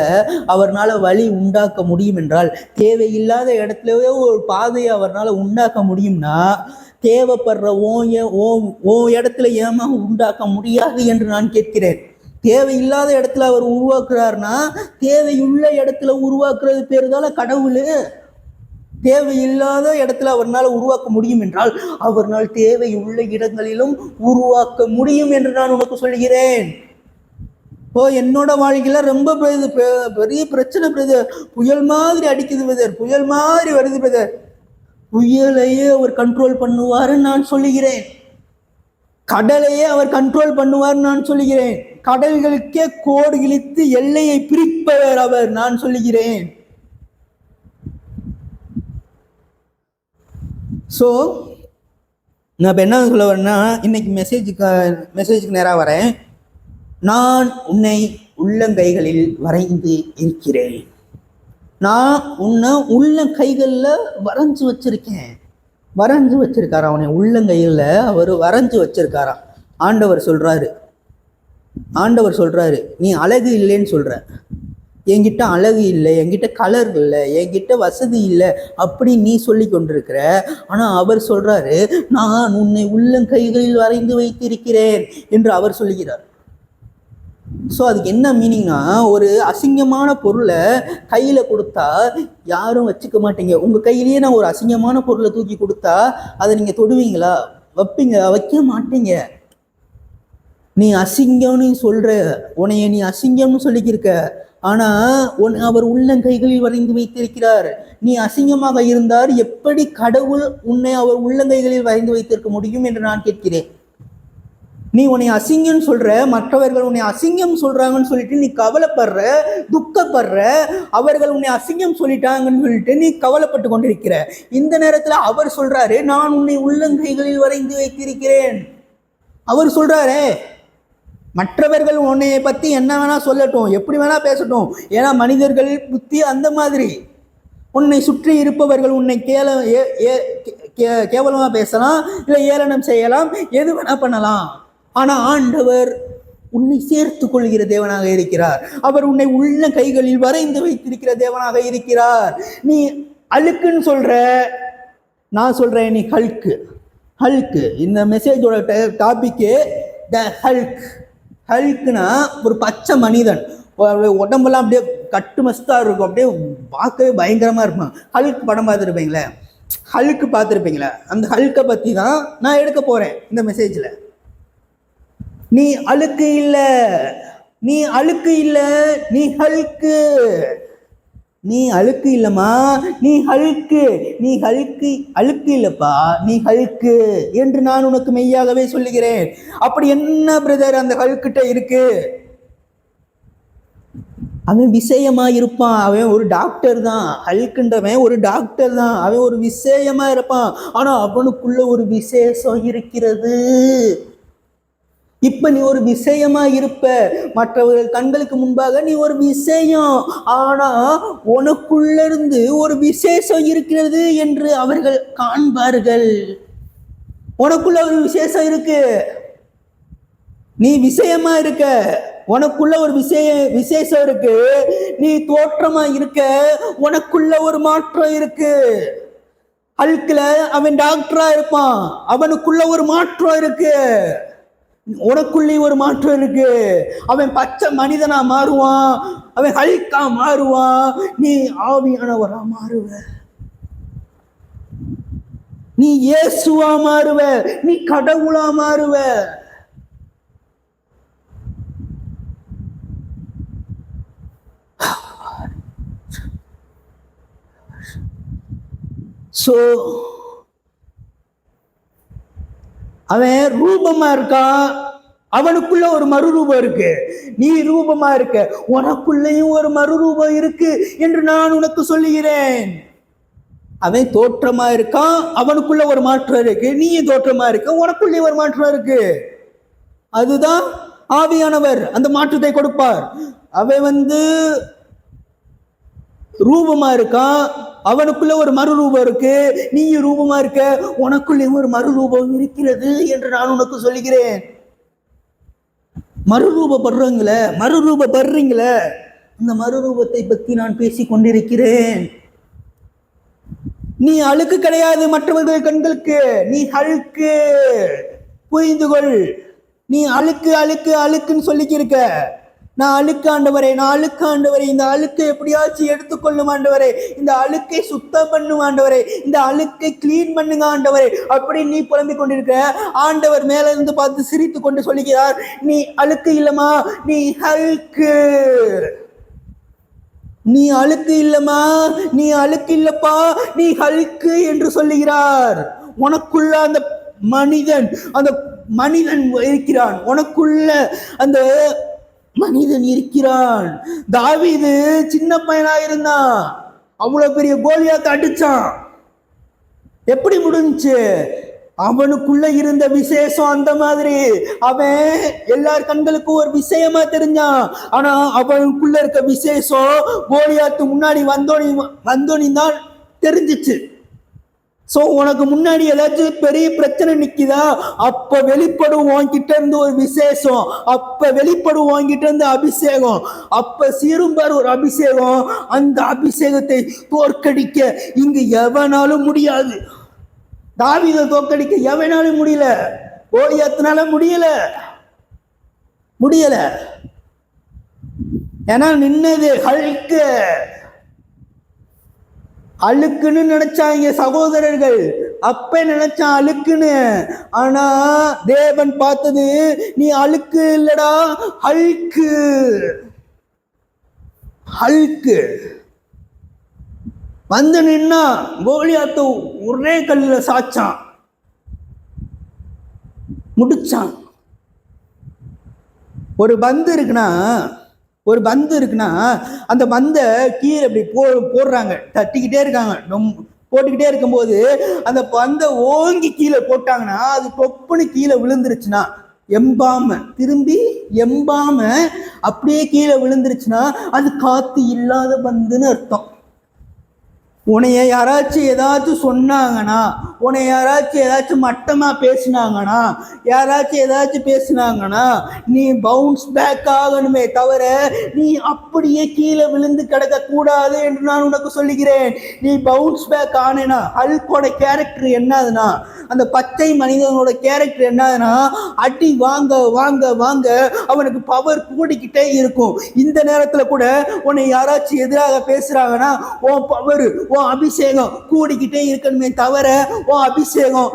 அவர்னால் வழி உண்டாக்க முடியும் என்றால், தேவையில்லாத இடத்துலவே ஒரு பாதையை அவர்னால் உண்டாக்க முடியும்னா, தேவைப்படுற ஓ இடத்துல ஏமா உண்டாக்க முடியாது என்று நான் கேட்கிறேன். தேவையில்லாத இடத்துல அவர் உருவாக்குறாருன்னா, தேவையுள்ள இடத்துல உருவாக்குறது பேர் தானே கடவுள். தேவையில்லாத இடத்துல அவர்னால் உருவாக்க முடியும் என்றால், அவர்னால் தேவையுள்ள இடங்களிலும் உருவாக்க முடியும் என்று நான் உனக்கு சொல்கிறேன். என்னோட வாழ்க்கையில ரொம்ப பெரிய பிரச்சனை பிரதர், புயல் மாதிரி அடிக்குது பிரதர், புயல் மாதிரி வருது பிரதர். புயலையே அவர் கண்ட்ரோல் பண்ணுவாருன்னு நான் சொல்லுகிறேன். கடலையே அவர் கண்ட்ரோல் பண்ணுவார்னு நான் சொல்லுகிறேன். கடல்களுக்கே கோடு இழுத்து எல்லையை பிரிப்பவர் அவர், நான் சொல்லுகிறேன். ஸோ நான் இப்போ என்ன சொல்ல வரேன்னா, இன்னைக்கு மெசேஜுக்கு நேராக வரேன். நான் உன்னை உள்ளங்கைகளில் வரைந்து இருக்கிறேன். நான் உன்னை உள்ளங்கைகளில் வரைஞ்சு வச்சிருக்கேன். வரைஞ்சு வச்சிருக்காரா அவனை உள்ளங்கையில் அவர் வரைஞ்சு வச்சிருக்காராம். ஆண்டவர் சொல்றாரு, நீ அழகு இல்லைன்னு சொல்ற, என்கிட்ட அழகு இல்லை, என்கிட்ட கலர் இல்லை, என்கிட்ட வசதி இல்லை அப்படி நீ சொல்லி கொண்டிருக்கிற. ஆனால் அவர் சொல்றாரு, நான் உன்னை உள்ளங்கைகளில் வரைந்து வைத்திருக்கிறேன் என்று அவர் சொல்லுகிறார். ஸோ அதுக்கு என்ன மீனிங்னா, ஒரு அசிங்கமான பொருளை கையில் கொடுத்தா யாரும் வச்சுக்க மாட்டீங்க. உங்கள் கையிலேயே நான் ஒரு அசிங்கமான பொருளை தூக்கி கொடுத்தா அதை நீங்கள் தொடுவீங்களா? வைப்பீங்க? வைக்க மாட்டீங்க. நீ அசிங்கம்னு சொல்கிற, உன்னைய நீ அசிங்கம்னு சொல்லிக்கிருக்க. ஆனால் அவர் உள்ளங்கைகளில் வரைந்து வைத்திருக்கிறார். நீ அசிங்கமாக இருந்தால் எப்படி கடவுள் உன்னை அவர் உள்ளங்கைகளில் வரைந்து வைத்திருக்க முடியும் என்று நான் கேட்கிறேன். நீ உன்னை அசிங்கம்னு சொல்ற, மற்றவர்கள் உன்னை அசிங்கம் சொல்றாங்கன்னு சொல்லிட்டு நீ கவலைப்படுற, துக்கப்படுற. அவர்கள் உன்னை அசிங்கம் சொல்லிட்டாங்கன்னு சொல்லிட்டு நீ கவலைப்பட்டு கொண்டிருக்கிற. இந்த நேரத்துல அவர் சொல்றாரு, நான் உன்னை உள்ளங்கைகளில் வரைந்து வைத்திருக்கிறேன். அவர் சொல்றாரு, மற்றவர்கள் உன்னைய பத்தி என்ன வேணா சொல்லட்டும், எப்படி வேணா பேசட்டும். ஏன்னா மனிதர்கள் புத்தி அந்த மாதிரி. உன்னை சுற்றி இருப்பவர்கள் உன்னை கேவலமா பேசலாம், இல்லை ஏளனம் செய்யலாம், எது வேணா பண்ணலாம். ஆனா ஆண்டவர் உன்னை சேர்த்து கொள்கிற தேவனாக இருக்கிறார். அவர் உன்னை உள்ள கைகளில் வரைந்து வைத்திருக்கிற தேவனாக இருக்கிறார். நீ அழுக்குன்னு சொல்ற, நான் சொல்றேன் நீ ஹல்க்கு. இந்த மெசேஜோட டாபிக்கு த ஹல்க்குனா ஒரு பச்சை மனிதன். உடம்பெல்லாம் அப்படியே கட்டு மஸ்தா இருக்கும், அப்படியே பார்க்கவே பயங்கரமா இருப்பான். ஹல்க் படம் பார்த்துருப்பீங்களே, ஹல்க்கு பார்த்துருப்பீங்களே, அந்த ஹல்க்கை பத்தி தான் நான் எடுக்க போறேன் இந்த மெசேஜ்ல. நீ அழுக்கு இல்லை, நீ ஹல்க்கு. நீ அழுக்கு இல்லம்மா, நீ ஹல்கு, நீ ஹல்கு, அழுக்கு இல்லப்பா, நீ ஹல்கு என்று நான் உனக்கு மெய்யாகவே சொல்லுகிறேன். அப்படி என்ன பிரதர் அந்த ஹல்கிட்ட இருக்கு? அவன் விஷயமா இருப்பான். அவன் ஒரு டாக்டர் தான். ஹல்குன்றவன் ஒரு டாக்டர் தான். அவன் ஒரு விஷயமா இருப்பான். ஆனா அவனுக்குள்ள ஒரு விசேஷம் இருக்கிறது. இப்ப நீ ஒரு விஷயமா இருப்ப, மற்றவர்கள் கண்களுக்கு முன்பாக நீ ஒரு விஷயம், ஆனா உனக்குள்ள இருந்து ஒரு விசேஷம் இருக்கிறது என்று அவர்கள் காண்பார்கள். உனக்குள்ள ஒரு விசேஷம் இருக்கு, நீ விஷயமா இருக்க, உனக்குள்ள ஒரு விசேஷம் இருக்கு, நீ தோற்றமா இருக்க, உனக்குள்ள ஒரு மாற்றம் இருக்கு. ஹல்குல அவன் டாக்டரா இருப்பான், அவனுக்குள்ள ஒரு மாற்றம் இருக்கு. உனக்குள்ளே ஒரு மாற்றம் இருக்கு. அவன் பச்சை மனிதனா மாறுவான், அவன் ஹல்கா மாறுவான், நீ ஆவியானவரா மாறுவ, நீ இயேசுவா மாறுவ, நீ கடவுளா மாறுவ. சோ அவன் ரூபமா இருக்கான், அவனுக்குள்ள ஒரு மறுரூபம் இருக்கு. நீ ரூபமா இருக்க, உனக்குள்ளேயும் ஒரு மறுரூபம் இருக்கு என்று நான் உனக்கு சொல்லுகிறேன். அவன் தோற்றமா இருக்கான், அவனுக்குள்ள ஒரு மாற்றம் இருக்கு. நீயும் தோற்றமா இருக்க, உனக்குள்ளே ஒரு மாற்றம் இருக்கு. அதுதான் ஆவியானவர் அந்த மாற்றத்தை கொடுப்பார். அவன் ரூபமா இருக்கான், அவனுக்குள்ள ஒரு மறுரூபம் இருக்கு. நீயும் ரூபமா இருக்க, உனக்குள்ளே ஒரு மறுரூபம் இருக்கிறது என்று நான் உனக்கு சொல்லுகிறேன். மறுரூபப்படுறீங்களே, அந்த மறுரூபத்தை பற்றி நான் பேசிக் கொண்டிருக்கிறேன். நீ அழுக்கு கிடையாது மற்றவர்கள் கண்களுக்கு, நீ ஹல்கு. புரிந்து கொள். நீ அழுக்கு அழுக்கு அழுக்குன்னு சொல்லிக்கிருக்க. நான் அழுக்கு ஆண்டவரே, நான் அழுக்கு ஆண்டவரே, இந்த அழுக்கை எப்படியாச்சும் எடுத்துக்கொள்ளும் ஆண்டவரே, இந்த அழுக்கை சுத்தம் பண்ணும் ஆண்டவரே, இந்த அழுக்கை கிளீன் பண்ணுங்க ஆண்டவரே அப்படி நீ புலம்பிக் கொண்டிருக்க. ஆண்டவர் மேல இருந்து பார்த்து சிரித்து கொண்டு சொல்லுகிறார், நீ அழுக்கு இல்லமா, நீ ஹல்கு. நீ அழுக்கு இல்லமா, நீ அழுக்கு இல்லப்பா, நீ ஹல்கு என்று சொல்லுகிறார். உனக்குள்ள அந்த மனிதன் இருக்கிறான், உனக்குள்ள அந்த மனிதன் இருக்கிறான். தாவீது சின்ன பையனா இருந்தான், அவ்வளவு பெரிய கோலியாத்தை அடிச்சான். எப்படி முடிஞ்சு? அவனுக்குள்ள இருந்த விசேஷம் அந்த மாதிரி. அவன் எல்லார் கண்களுக்கும் ஒரு விஷயமா தெரிஞ்சான். ஆனா அவனுக்குள்ள இருக்க விசேஷம் கோலியாத்து முன்னாடி வந்தோனி தான் தெரிஞ்சிச்சு. சோ உனக்கு முன்னாடி ஏதாச்சும் பெரிய பிரச்சனை நிக்குதா, அப்ப வெளிப்படும் உன்கிட்ட இருந்து ஒரு விசேஷம், அப்ப வெளிப்படும் உன்கிட்ட இருந்து அபிஷேகம், அப்ப சீரும்பார் ஒரு அபிஷேகம். அந்த அபிஷேகத்தை தோற்கடிக்க இங்கு எவனாலும் முடியாது. தாவீதை தோற்கடிக்க எவனாலும் முடியல, கோலியாத்தினால முடியல. ஏன்னா நின்னது ஹல்கு. அழுக்குன்னு நினைச்சாங்க சகோதரர்கள், அப்ப நினைச்சான் அழுக்குன்னு. ஆனா தேவன் பார்த்தது, நீ அழுக்கு இல்லடா, ஹல்கு. நின்னா கோலியாத்தை ஒரே கல்லுல சாச்சான், முடிச்சான். ஒரு பந்து இருக்குன்னா அந்த பந்தை கீழே இப்படி போடுறாங்க, தட்டிக்கிட்டே இருக்காங்க. போட்டுக்கிட்டே இருக்கும்போது அந்த பந்தை ஓங்கி கீழே போட்டாங்கன்னா, அது தொப்புன்னு கீழே விழுந்துருச்சுன்னா, திரும்பி எம்பாம அப்படியே கீழே விழுந்துருச்சுன்னா அது காத்து இல்லாத பந்துன்னு அர்த்தம். உன்னைய யாராச்சும் ஏதாச்சும் சொன்னாங்கன்னா, உன்னை யாராச்சும் ஏதாச்சும் மட்டமா பேசினாங்கன்னா நீ பவுன்ஸ் பேக் ஆகணுமே தவிர நீ அப்படியே கீழே விழுந்து கிடக்க கூடாது என்று நான் உனக்கு சொல்லுகிறேன். நீ பவுன்ஸ் பேக் ஆனேனா, ஹல்கோட கேரக்டர் என்னதுன்னா, அந்த பச்சை மனிதனோட கேரக்டர் என்னதுன்னா, அடி வாங்க வாங்க வாங்க அவனுக்கு பவர் கூடிக்கிட்டே இருக்கும். இந்த நேரத்துல கூட உன்னை யாராச்சும் எதிராக பேசுறாங்கன்னா உன் பவர், உன் அபிஷேகம் கூடிக்கிட்டே இருக்கணுமே தவிர உன் அபிஷேகம்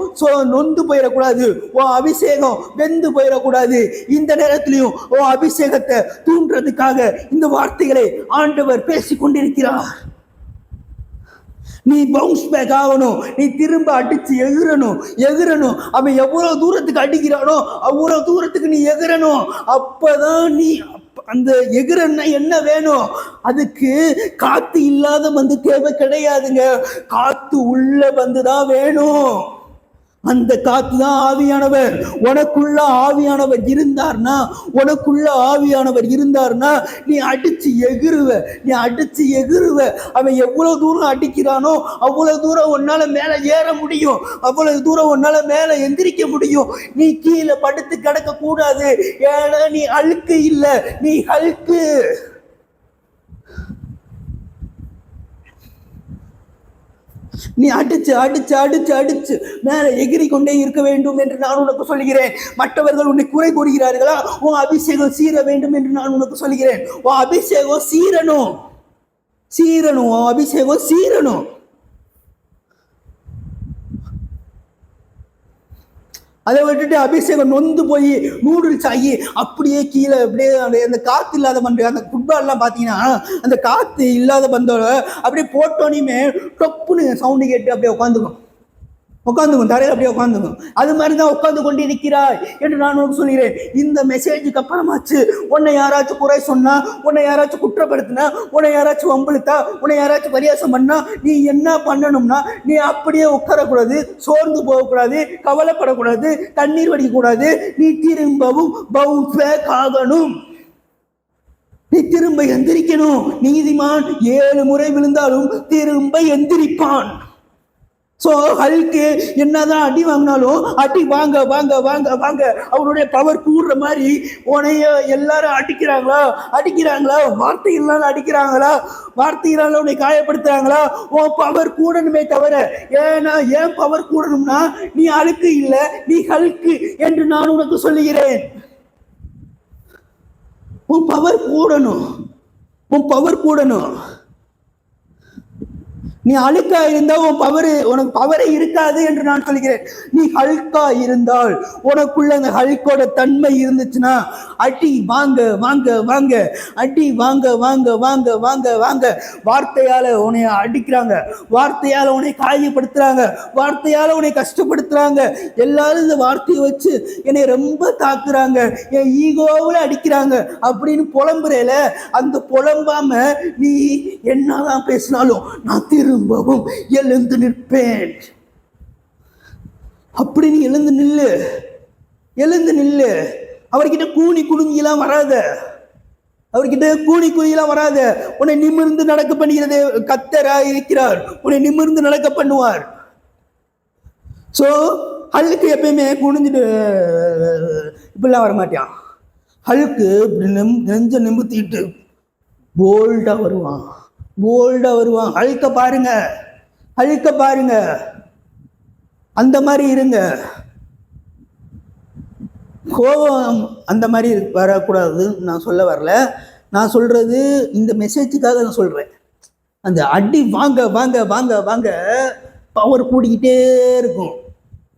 நொந்து போயிடக்கூடாது, உன் அபிஷேகம் வெந்து போயிடக்கூடாது. இந்த நேரத்திலையும் உன் அபிஷேகத்தை தூண்டுறதுக்காக இந்த வார்த்தைகளை ஆண்டவர் பேசிக் கொண்டிருக்கிறார். நீ பவுன்ஸ் பேக் ஆகணும். நீ திரும்ப அடிச்சு எகிரணும். அவன் எவ்வளவு தூரத்துக்கு அடிக்கிறானோ அவ்வளவு தூரத்துக்கு நீ எகிரணும். அப்பதான் நீ அந்த எகிரன்னா என்ன வேணும்? அதுக்கு காத்து இல்லாத வந்து தேவை கிடையாதுங்க. காத்து உள்ள வந்துதான் வேணும். அந்த காத்து தான் ஆவியானவர். உனக்குள்ள ஆவியானவர் இருந்தார்னா நீ அடிச்சு எகிருவ. அவன் எவ்வளவு தூரம் அடிக்கிறானோ அவ்வளவு தூரம் உன்னால மேல ஏற முடியும், அவ்வளவு தூரம் உன்னால மேல எந்திரிக்க முடியும். நீ கீழே படுத்து கிடக்க கூடாது. ஏன்னா நீ அழுக்கு இல்ல, நீ ஹல்கு. நீ அடிச்சு மேல எகிரி கொண்டே இருக்க வேண்டும் என்று நான் உனக்கு சொல்கிறேன். மற்றவர்கள் உன்னை குறை கூறுகிறார்களா? உன் அபிஷேகம் சீர வேண்டும் என்று நான் உனக்கு சொல்கிறேன். உன் அபிஷேகம் சீரணும். உன் அபிஷேகம் சீரணும். அதை விட்டுட்டு அபிஷேகம் நொந்து போய் நூடுல்ஸ் ஆகி அப்படியே கீழே அப்படியே அந்த காற்று இல்லாத பண்ற அந்த ஃபுட்பால்லாம் பார்த்தீங்கன்னா அந்த காற்று இல்லாத பந்தோட அப்படியே போட்டோனையுமே டொப்புன்னு சவுண்டு கேட்டு அப்படியே உட்காந்துக்கும் தரையில் அப்படியே உட்காந்துக்கும். அது மாதிரி தான் உட்காந்து கொண்டு இருக்கிறாய் என்று நான் உனக்கு சொல்கிறேன். இந்த மெசேஜுக்கு அப்புறமாச்சு உன்னை யாராச்சும் குறை சொன்னா, உன்னை யாராச்சும் குற்றப்படுத்தினா, உன்னை யாராச்சும் வம்பிழுத்தா, உன்னை யாராச்சும் பரியாசம் பண்ணா, நீ என்ன பண்ணணும்னா நீ அப்படியே உட்காரக்கூடாது, சோர்ந்து போகக்கூடாது, கவலைப்படக்கூடாது, கண்ணீர் வடிக்கக்கூடாது. நீ திரும்பவும் பவுன்ஸ் பேக் ஆகணும். நீ திரும்ப எந்திரிக்கணும். நீதிமான் 7 முறை விழுந்தாலும் திரும்ப எந்திரிப்பான். ஸோ ஹல்க்கு என்னதான் அடி வாங்கினாலும் அடி வாங்க அவருடைய பவர் கூடுற மாதிரி உனைய எல்லாரும் அடிக்கிறாங்களா? வார்த்தைகளால் அடிக்கிறாங்களா? வார்த்தைகளால் உன்னை காயப்படுத்துறாங்களா? உன் பவர் கூடணுமே தவிர, ஏன் பவர் கூடணும்னா நீ அழுக்கு இல்லை, நீ ஹல்க்கு என்று நான் உனக்கு சொல்லுகிறேன். உன் பவர் கூடணும். நீ அழுக்கா இருந்தா உனக்கு பவரே இருக்காது என்று நான் சொல்கிறேன். நீ ஹல்கா இருந்தால் உனக்குள்ள அந்த ஹல்கோட தன்மை இருந்துச்சுன்னா அடி வாங்க அடி வாங்க. வார்த்தையால உன்னை அடிக்கிறாங்க, வார்த்தையால உன்னை காயப்படுத்துறாங்க, வார்த்தையால உன்னை கஷ்டப்படுத்துறாங்க. எல்லாரும் இந்த வார்த்தையை வச்சு என்னை ரொம்ப தாக்குறாங்க, என் ஈகோவில் அடிக்கிறாங்க அப்படின்னு புலம்புறேல. அந்த புலம்பாம நீ என்னதான் பேசினாலும் நான் திரும்பவும் எழுந்து நிற்பேன். அப்படி நீ எழுந்து நில்லு. அவர்கிட்ட கூனி குடுங்கிலாம் வராத. உன்னை நிமிர்ந்து நடக்க பண்ணுகிறது கர்த்தராய் இருக்கிறார். உன்னை நிமிர்ந்து நடக்க பண்ணுவார். சோ ஹல்க்கு எப்பயுமே குனிஞ்சிட்டு இப்படிலாம் வரமாட்டான். ஹல்க்கு நெஞ்ச நிமித்திட்டு போல்டா வருவான். அழுக்க பாருங்க. அந்த மாதிரி இருங்க. கோபம் அந்த மாதிரி வரக்கூடாது நான் சொல்ல வரல. நான் சொல்றது இந்த மெசேஜுக்காக நான் சொல்றேன். அந்த அடி வாங்க பவர் கூடிக்கிட்டே இருக்கும்.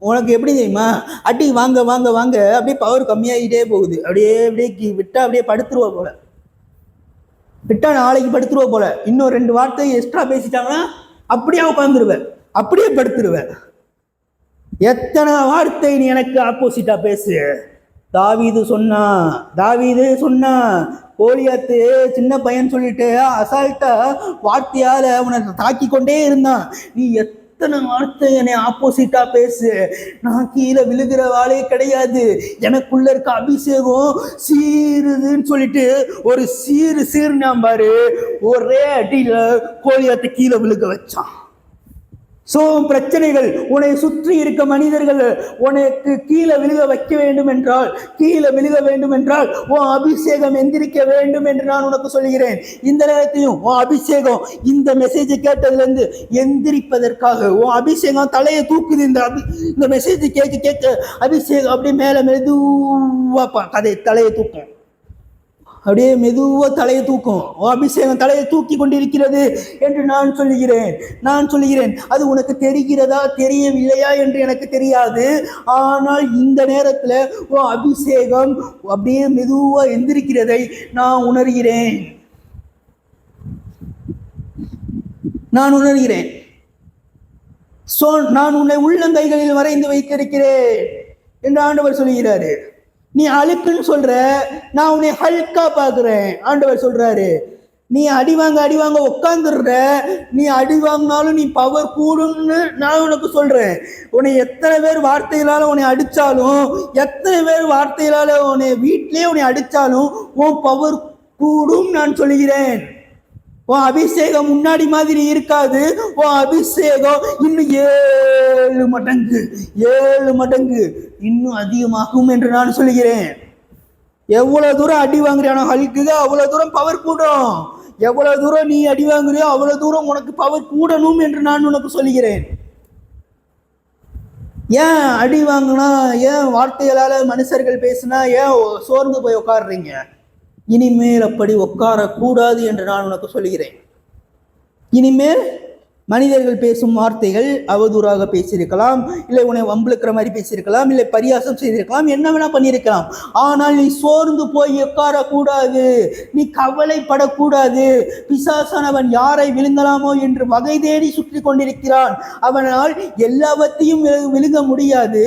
உனக்கு எப்படி தெரியுமா? அடி வாங்க அப்படியே பவர் கம்மியாகிட்டே போகுது. அப்படியே விட்டா அப்படியே படுத்துருவா போல, நாளைக்கு படுத்துருவ போல. இன்னும் 2 வார்த்தை எக்ஸ்ட்ரா பேசிட்டாங்கன்னா அப்படியே உட்காந்துருவேன், அப்படியே படுத்துருவேன். எத்தனை வார்த்தை நீ எனக்கு ஆப்போசிட்டா பேசு. தாவீது சொன்னா கோலியாத்து சின்ன பையன் சொல்லிட்டு அசால்ட்டா வார்த்தையால அவனை தாக்கி கொண்டே இருந்தான். நீ எத்தனை வார்த்தை என்னை ஆப்போசிட்டா பேசு. நான் கீழே விழுகிற வாளே கிடையாது. எனக்குள்ள இருக்க அபிஷேகம் சீருதுன்னு சொல்லிட்டு ஒரு சீருனா பாரு, ஒரே அடியில கோலியாத்தை கீழே விழுக வச்சான். சோ பிரச்சனைகள், உன்னை சுற்றி இருக்க மனிதர்கள் உனக்கு கீழே விழுக வேண்டும் என்றால் உன் அபிஷேகம் எந்திரிக்க வேண்டும் என்று நான் உனக்கு சொல்கிறேன். இந்த நேரத்தையும் உன் அபிஷேகம் இந்த மெசேஜை கேட்டதுல இருந்து எந்திரிப்பதற்காக உன் அபிஷேகம் தலையை தூக்குது. இந்த மெசேஜ் கேட்க அபிஷேகம் அப்படியே மேல மெதுவா தலையை தூக்கும். அப்படியே மெதுவா தலையை தூக்கும். அபிஷேகம் தலையை தூக்கி கொண்டிருக்கிறது என்று நான் சொல்லுகிறேன். அது உனக்கு தெரிகிறதா தெரியவில்லையா என்று எனக்கு தெரியாது. ஆனால் இந்த நேரத்துல அபிஷேகம் அப்படியே மெதுவா எந்திரிக்கிறதை நான் உணர்கிறேன். நான் உன்னை உள்ளங்கைகளில் வரைந்து வைத்திருக்கிறேன் என்று ஆண்டவர் சொல்லுகிறாரு. நீ அழுக்குன்னு சொல்ற, நான் உன்னை ஹல்கா பாக்குறேன் ஆண்டவர் சொல்றாரு. நீ அடி வாங்க உட்காந்துடுற, நீ அடி வாங்கினாலும் நீ பவர் கூடும்னு நான் உனக்கு சொல்றேன். உன்னை எத்தனை பேர் வார்த்தைகளால உன்னை அடிச்சாலும், எத்தனை பேர் வார்த்தைகளால உன்னை வீட்டிலேயே உன்னை அடிச்சாலும் உன் பவர் கூடும் நான் சொல்கிறேன். உன் அபிஷேகம் முன்னாடி மாதிரி இருக்காது. உன் அபிஷேகம் இன்னும் 7 மடங்கு இன்னும் அதிகமாகும் என்று நான் சொல்கிறேன். எவ்வளவு தூரம் அடி வாங்குறியானோ ஹல்குக்கு அவ்வளவு தூரம் பவர் கூடும். எவ்வளவு தூரம் நீ அடி வாங்குறியோ அவ்வளவு தூரம் உனக்கு பவர் கூடணும் என்று நான் உனக்கு சொல்கிறேன். ஏன் அடி வாங்கினா, ஏன் வார்த்தைகளால மனுஷர்கள் பேசினா ஏன் சோர்ந்து போய் உட்காடுறீங்க? இனிமேல் அப்படி உட்காரக்கூடாது என்று நான் உனக்கு சொல்கிறேன். இனிமேல் மனிதர்கள் பேசும் வார்த்தைகள் அவதூறாக பேசியிருக்கலாம், இல்லை உன்னை வம்பிழுக்கிற மாதிரி பேசியிருக்கலாம், இல்லை பரியாசம் செய்திருக்கலாம், என்ன வேணா பண்ணியிருக்கலாம். ஆனால் நீ சோர்ந்து போய் உட்காரக்கூடாது, நீ கவலைப்படக்கூடாது. பிசாசானவன் யாரை விழுங்கலாமோ என்று வகை தேடி சுற்றி கொண்டிருக்கிறான். அவனால் எல்லாவற்றையும் விழுங்க முடியாது.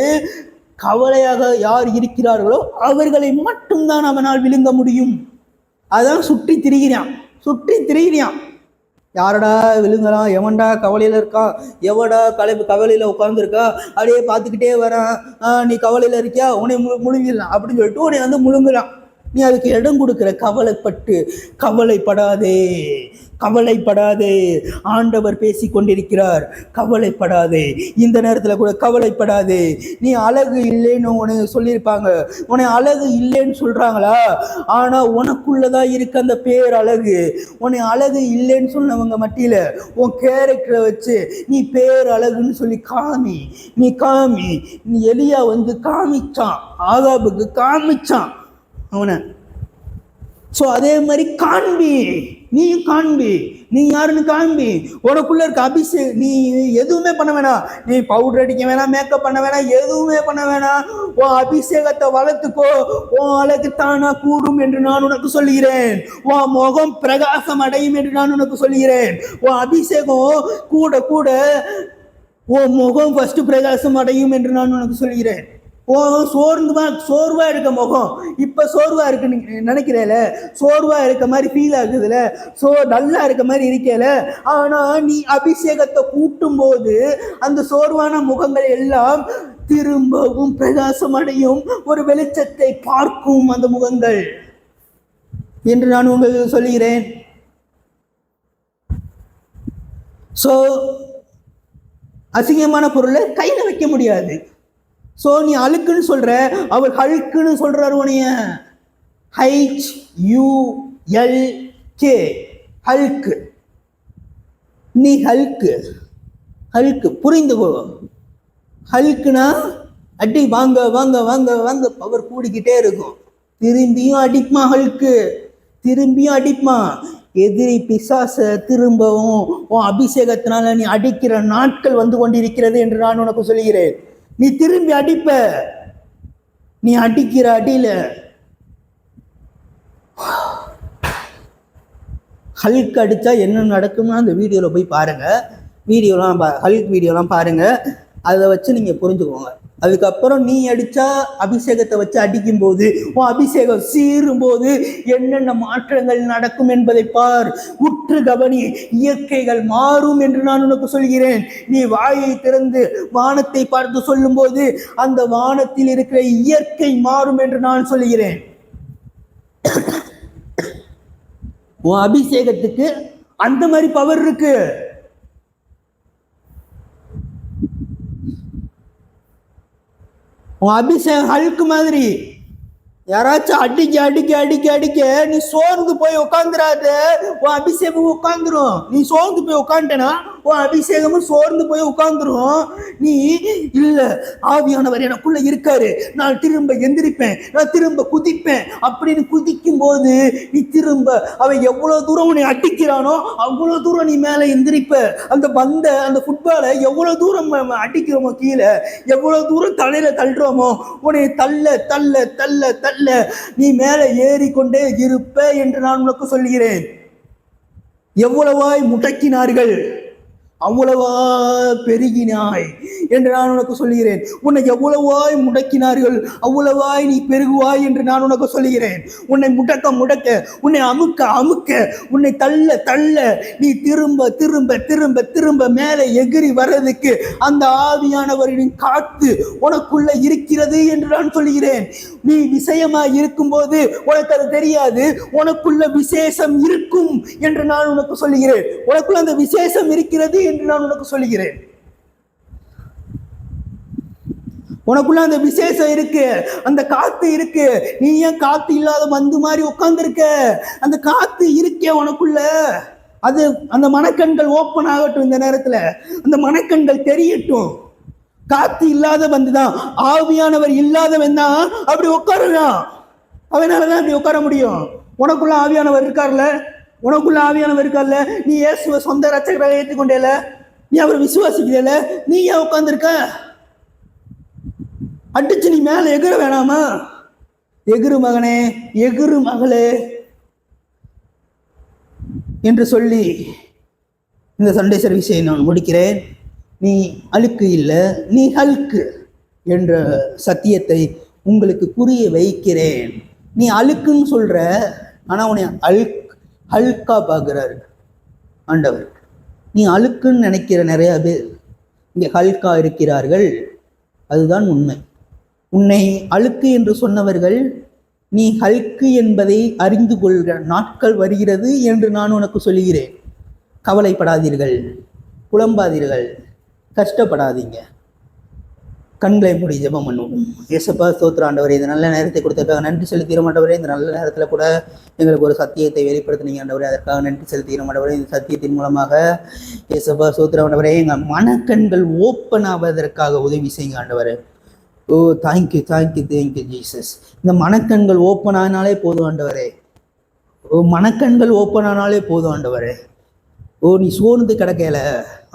கவலையாக யார் இருக்கிறார்களோ அவர்களை மட்டும்தான் அவனால் விழுங்க முடியும். அதான் சுற்றி திரிகிறான். யாரடா விழுங்கலாம், எவன்டா கவலையில் இருக்கா, எவடா கவலையில் உட்காந்துருக்கா, அப்படியே பார்த்துக்கிட்டே வரான். நீ கவலையில் இருக்கியா, உன்னை முழுங்கிடலாம் அப்படின்னு சொல்லிட்டு உன்னை வந்து முழுங்குறான். நீ அதுக்கு இடம் கொடுக்குற. கவலைப்படாதே. ஆண்டவர் பேசி கொண்டிருக்கிறார். கவலைப்படாதே. இந்த நேரத்தில் கூட கவலைப்படாதே. நீ அழகு இல்லைன்னு உனக்கு சொல்லியிருப்பாங்க, உன்னை அழகு இல்லைன்னு சொல்றாங்களா? ஆனா உனக்குள்ளதான் இருக்கு அந்த பேர் அழகு. உன்னை அழகு இல்லைன்னு சொன்னவங்க மத்தியில உன் கேரக்டரை வச்சு நீ பேர் அழகுன்னு சொல்லி காமி. நீ எலியா வந்து காமிச்சான், ஆகாபுக்கு காமிச்சான் அவனை. ஸோ அதே மாதிரி நீயும் காண்பி. நீ யாருன்னு காண்பி. உனக்குள்ள இருக்க அபிஷேகம். நீ எதுவுமே பண்ண வேணாம். நீ பவுடர் அடிக்க வேணாம், மேக்கப் பண்ண வேணாம், எதுவுமே பண்ண வேணாம். உன் அபிஷேகத்தை வளர்த்துக்கோ, உன் அழகு தானா கூடும் என்று நான் உனக்கு சொல்கிறேன். உன் முகம் பிரகாசம் அடையும் என்று நான் உனக்கு சொல்கிறேன். உன் அபிஷேகம் கூட உன் முகம் ஃபர்ஸ்ட் பிரகாசம் அடையும் என்று நான் உனக்கு சொல்கிறேன். சோர்வா இருக்க முகம் இப்ப சோர்வா இருக்கு நினைக்கிறேல, சோர்வா இருக்க மாதிரி ஃபீல் ஆகுதுல, நல்லா இருக்க மாதிரி இருக்கல. ஆனா நீ அபிஷேகத்தை கூட்டும் போது அந்த சோர்வான முகங்கள் எல்லாம் திரும்பவும் பிரகாசம் அடையும், ஒரு வெளிச்சத்தை பார்க்கும் அந்த முகங்கள் என்று நான் உங்களுக்கு சொல்கிறேன். அசிங்கமான பொருளை கையில வைக்க முடியாது. நீ அழுக்குன்னு சொல்ற, அவர் ஹல்குன்னு சொல்றாரு. உனைய HULK ஹல்கு. நீ ஹல்கு புரிந்து போ. ஹல்குனா அடி வாங்க பவர் கூடிக்கிட்டே இருக்கும். திரும்பியும் அடிப்பான். எதிரி பிசாச திரும்பவும் உன் அபிஷேகத்தினால நீ அடிக்கிற நாட்கள் வந்து கொண்டிருக்கிறது என்று நான் உனக்கு சொல்கிறேன். நீ திரும்பி அடிப்ப. நீ அடிக்கிற அடியில ஹல்க் அடிச்சா என்ன நடக்கும்னா அந்த வீடியோல போய் பாருங்க. ஹல்க் வீடியோலாம் பாருங்க. அதை வச்சு நீங்க புரிஞ்சுக்கோங்க. அதுக்கப்புறம் நீ அடிச்சா அபிஷேகத்தை வச்சு அடிக்கும் போது உன் அபிஷேகம் சீரும் போது என்னென்ன மாற்றங்கள் நடக்கும் என்பதை பார். உற்று கவனி. இயற்கைகள் மாறும் என்று நான் உனக்கு சொல்கிறேன். நீ வாயை திறந்து வானத்தை பார்த்து சொல்லும் போது அந்த வானத்தில் இருக்கிற இயற்கை மாறும் என்று நான் சொல்கிறேன். உன் அபிஷேகத்துக்கு அந்த மாதிரி பவர் இருக்கு. அபிஷேகம் ஹல்கு மாதிரி. யாராச்சும் அடிக்க நீ சோர்ந்து போய் உட்காந்துராத, உன் அபிஷேகம் உட்காந்துரும். நீ சோர்ந்து போய் உட்காந்துட்டேன்னா உன் அபிஷேகமும் சோர்ந்து போய் உட்காந்துரும். நீ இல்ல, ஆவியானவர் எனக்குள்ள இருக்காரு, நான் திரும்ப எந்திரிப்பேன், நான் திரும்ப குதிப்பேன் அப்படின்னு குதிக்கும் போது நீ திரும்ப அவன் எவ்வளவு தூரம் உன்னை அடிக்கிறானோ அவ்வளவு தூரம் நீ மேல எந்திரிப்ப. அந்த ஃபுட்பாலை எவ்வளவு தூரம் அடிக்கிறோமோ, கீழே எவ்வளவு தூரம் தலையில தள்ளுறோமோ, உன்னை தள்ள நீ மேல ஏறிக்கொண்டே இருப்ப என்று நான் உனக்கு சொல்கிறேன். எவ்வளவாய் முடக்கினார்கள், அவ்வளவா பெருகினாய் என்று நான் உனக்கு சொல்லுகிறேன். உன்னை எவ்வளவாய் முடக்கினார்கள் அவ்வளவாய் நீ பெருகுவாய் என்று நான் உனக்கு சொல்லுகிறேன். உன்னை முடக்க முடக்க, உன்னை அமுக்க அமுக்க, உன்னை தள்ள தள்ள நீ திரும்ப திரும்ப திரும்ப திரும்ப மேலே எகிரி வர்றதுக்கு அந்த ஆவியானவரின் காத்து உனக்குள்ள இருக்கிறது என்று நான் சொல்லுகிறேன். நீ விஷயமாய் இருக்கும்போது உனக்கு அது தெரியாது, உனக்குள்ள விசேஷம் இருக்கும் என்று நான் உனக்கு சொல்லுகிறேன். உனக்குள்ள அந்த விசேஷம் இருக்கிறது என்று நான் உனக்கு சொல்லுகிறேன். உனக்குள்ள அந்த விசேஷம் இருக்கு, அந்த காத்து இருக்கு. நீ ஏன் காத்து இல்லாத மந்து மாதிரி உட்கார்ந்துருக்க? அந்த காத்து இருக்கே உனக்குள்ள. அது அந்த மனக்கண்கள் ஓப்பன் ஆகட்டும். இந்த நேரத்துல அந்த மனக்கண்கள் தெரியட்டும். காத்து இல்லாத வந்துதான், ஆவியானவர் இல்லாதவன் தான் அப்படி உட்காருதான். அவனாலதான் அப்படி உட்கார முடியும். உனக்குள்ள ஆவியானவர் இருக்கார்ல, உனக்குள்ள ஆவியானவர் இருக்கார்ல. நீ இயேசுவை சொந்த ரட்சகராக ஏற்றுக்கொண்டேல, நீ அவரை விசுவாசிக்கல, நீ ஏன் உட்கார்ந்துருக்க? அடிச்சு நீ மேல எகிர வேணாமா? எகிரு மகனே, எகிரு மகளே என்று சொல்லி இந்த சண்டே சர்வீஸை நான் முடிக்கிறேன். நீ அழுக்கு இல்லை, நீ ஹல்க்கு என்ற சத்தியத்தை உங்களுக்கு புரிய வைக்கிறேன். நீ அழுக்குன்னு சொல்ற, ஆனா உன்னை ஹல்கா பார்க்கிறாரு ஆண்டவர். நீ அழுக்குன்னு நினைக்கிற நிறைய பேர் இங்கே ஹல்கா இருக்கிறார்கள். அதுதான் உண்மை. உன்னை அழுக்கு என்று சொன்னவர்கள் நீ ஹல்கு என்பதை அறிந்து கொள்கிற நாட்கள் வருகிறது என்று நான் உனக்கு சொல்லுகிறேன். கவலைப்படாதீர்கள், புலம்பாதீர்கள், கஷ்டப்படாதீங்க. கண்களை மூடி ஜெபம் பண்ணுவோம். ஏசப்பா ஸ்தோத்திர ஆண்டவரே, இந்த நல்ல நேரத்தை கொடுத்ததுக்காக நன்றி செலுத்திட ஆண்டவரே. இந்த நல்ல நேரத்தில் கூட எங்களுக்கு ஒரு சத்தியத்தை வெளிப்படுத்தினீங்க ஆண்டவரே, அதற்காக நன்றி செலுத்திட ஆண்டவரே. இந்த சத்தியத்தின் மூலமாக ஏசப்பா ஸ்தோத்திர ஆண்டவரே, எங்கள் மனக்கண்கள் ஓப்பன் ஆவதற்காக உதவி செய்யுங்க ஆண்டவரே. ஓ தேங்க்யூ தேங்க்யூ தேங்க்யூ ஜீசஸ். இந்த மனக்கண்கள் ஓப்பன் ஆனாலே போதும் ஆண்டவரே. ஓ மனக்கண்கள் ஓப்பன் ஆனாலே போதும் ஆண்டவரே. ஓ நீ சோர்ந்து கிடக்கல,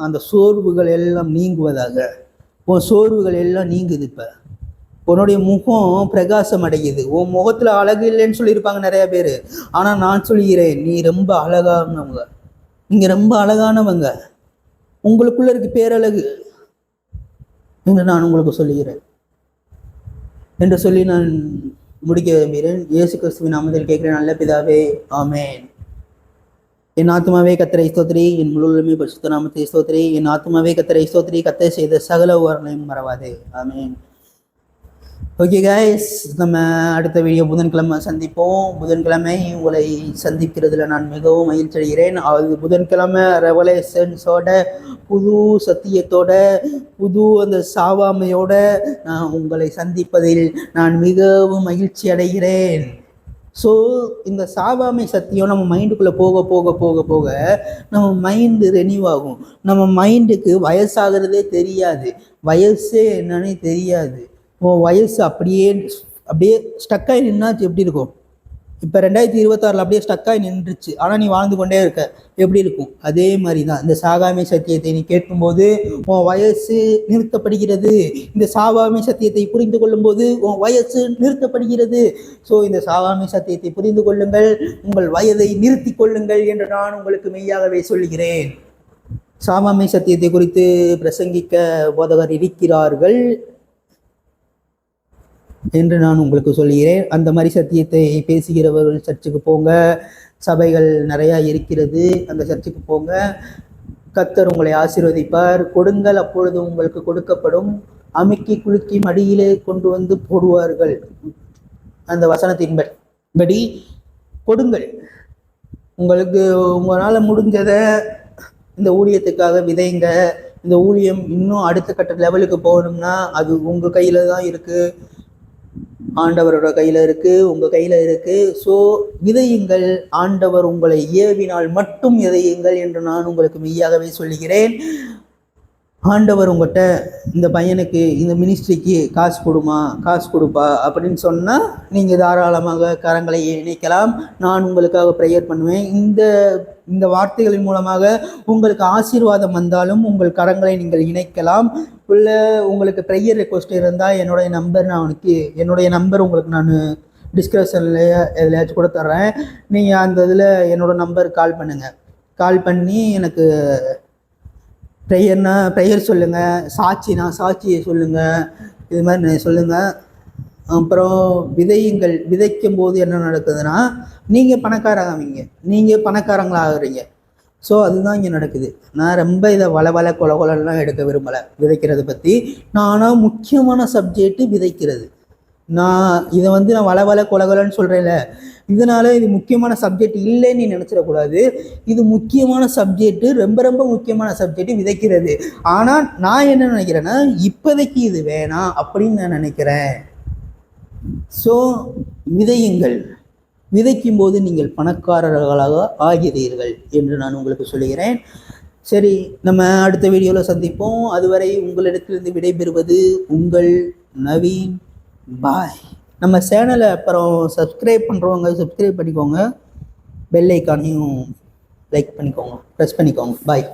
அந்த சோர்வுகள் எல்லாம் நீங்குவதாக. உன் சோர்வுகள் எல்லாம் நீங்குது. இப்போ உன்னுடைய முகம் பிரகாசம் அடையுது. உன் முகத்தில் அழகு இல்லைன்னு சொல்லியிருப்பாங்க நிறைய பேர். ஆனால் நான் சொல்கிறேன், நீ ரொம்ப அழகானவங்க, நீங்கள் ரொம்ப அழகானவங்க, உங்களுக்குள்ள இருக்கு பேரழகு என்று நான் உங்களுக்கு சொல்லுகிறேன் என்று சொல்லி நான் முடிக்க விரும்புகிறேன். இயேசு கிறிஸ்துவின் நாமத்தில் கேட்கிறேன் நல்ல பிதாவே, ஆமேன். என் ஆத்மாவே கர்த்தரை ஸ்தோத்திரி, என் முழுவதுமே பரிசுத்த நாமத்தை ஸ்தோத்திரி. என் ஆத்மாவே கர்த்தரை ஸ்தோத்திரி, கர்த்தர் செய்த சகல உபகாரங்களையும் மறவாதே. ஆமேன். ஓகே கைஸ், நம்ம அடுத்த வீடியோ புதன்கிழமை சந்திப்போம். புதன்கிழமை உங்களை சந்திக்கிறதுல நான் மிகவும் மகிழ்ச்சி அடைகிறேன். அது புதன்கிழமை ரெவலேஷன்ஸோட, புது சத்தியத்தோட, புது அந்த சாவாமையோட நான் உங்களை சந்திப்பதில் நான் மிகவும் மகிழ்ச்சி அடைகிறேன். ஸோ இந்த சாவாமை சத்தியம் நம்ம மைண்டுக்குள்ளே போக போக போக போக நம்ம மைண்டு ரெனியூ ஆகும். நம்ம மைண்டுக்கு வயசாகிறதே தெரியாது, வயசே என்னன்னே தெரியாது. வயசு அப்படியே அப்படியே ஸ்டக்காகி நின்னாச்சு எப்படி இருக்கும்? இப்போ 2026 அப்படியே ஸ்டக்காகி நின்றுச்சு, ஆனால் நீ வாழ்ந்து கொண்டே இருக்க, எப்படி இருக்கும்? அதே மாதிரி தான் இந்த சாகாமை சத்தியத்தை நீ கேட்கும்போது உன் வயசு நிறுத்தப்படுகிறது. இந்த சாகாமை சத்தியத்தை புரிந்து கொள்ளும்போது உன் வயசு நிறுத்தப்படுகிறது. ஸோ இந்த சாகாமை சத்தியத்தை புரிந்து கொள்ளுங்கள், உங்கள் வயதை நிறுத்தி கொள்ளுங்கள் என்று நான் உங்களுக்கு மெய்யாகவே சொல்கிறேன். சாகாமை சத்தியத்தை குறித்து பிரசங்கிக்க போதகர் இருக்கிறார்கள் என்று நான் உங்களுக்கு சொல்கிறேன். அந்த மாதிரி சத்தியத்தை பேசுகிறவர்கள் சர்ச்சுக்கு போங்க, சபைகள் நிறையா இருக்கிறது, அந்த சர்ச்சுக்கு போங்க. கர்த்தர் உங்களை ஆசீர்வதிப்பார். கொடுங்கள், அப்பொழுது உங்களுக்கு கொடுக்கப்படும். அமுக்கி குலுக்கி மடியிலே கொண்டு வந்து போடுவார்கள். அந்த வசனத்தின்படி கொடுங்கள். உங்களுக்கு உங்களால் முடிஞ்சதை இந்த ஊழியத்துக்காக விதைங்க. இந்த ஊழியம் இன்னும் அடுத்த கட்ட லெவலுக்கு போகணும்னா அது உங்கள் கையில் தான் இருக்குது, ஆண்டவரோட கையில் இருக்குது, உங்கள் கையில் இருக்குது. ஸோ விதையுங்கள், ஆண்டவர் உங்களை ஏவினால் மட்டும் விதையுங்கள் என்று நான் உங்களுக்கு மெய்யாகவே சொல்லுகிறேன். ஆண்டவர் உங்கள்கிட்ட இந்த பையனுக்கு இந்த மினிஸ்ட்ரிக்கு காசு கொடுப்பா அப்படின்னு சொன்னால் நீங்கள் தாராளமாக கரங்களை இணைக்கலாம். நான் உங்களுக்காக ப்ரேயர் பண்ணுவேன். இந்த வார்த்தைகளின் மூலமாக உங்களுக்கு ஆசீர்வாதம் வந்தாலும் உங்கள் கரங்களை நீங்கள் இணைக்கலாம். இல்லை உங்களுக்கு ப்ரேயர் ரெக்வஸ்ட் இருந்தால் என்னுடைய நம்பர் உங்களுக்கு நான் டிஸ்கிரிப்ஷனில் எதுலையாச்சும் கூட தர்றேன். நீங்கள் அந்த இதில் என்னோடய நம்பர் கால் பண்ணுங்கள். கால் பண்ணி எனக்கு ப்ரேயர்னா ப்ரேயர் சொல்லுங்கள், சாட்சினா சாட்சியை சொல்லுங்கள், இது மாதிரி சொல்லுங்கள். அப்புறம் விதையுங்கள். விதைக்கும் போது என்ன நடக்குதுன்னா, நீங்கள் பணக்காரங்க, நீங்கள் பணக்காரங்களாகிறீங்க. ஸோ அதுதான் இங்கே நடக்குது. நான் ரொம்ப இதை வள கொலலாம் எடுக்க விரும்பலை விதைக்கிறத பற்றி. நானாக முக்கியமான சப்ஜெக்ட்டு விதைக்கிறது. நான் இதை நான் வள கொலன்னு சொல்கிறேன்ல, இதனால இது முக்கியமான சப்ஜெக்ட் இல்லைன்னு நீ நினச்சிடக்கூடாது. இது முக்கியமான சப்ஜெக்ட்டு, ரொம்ப ரொம்ப முக்கியமான சப்ஜெக்ட் விதைக்கிறது. ஆனால் நான் என்ன நினைக்கிறேன்னா, இப்போதைக்கு இது வேணாம் அப்படின்னு நான் நினைக்கிறேன். ஸோ விதையுங்கள். விதைக்கும் போது நீங்கள் பணக்காரர்களாக ஆகிறீர்கள் என்று நான் உங்களுக்கு சொல்லுகிறேன். சரி, நம்ம அடுத்த வீடியோவில் சந்திப்போம். அதுவரை உங்களிடத்திலிருந்து விடைபெறுவது உங்கள் நவீன். பாய். நம்ம சேனலை அப்புறம் சப்ஸ்கிரைப் பண்ணுறவங்க சப்ஸ்கிரைப் பண்ணிக்கோங்க, பெல் ஐக்கானையும் லைக் பண்ணிக்கோங்க, ப்ரெஸ் பண்ணிக்கோங்க. பாய்.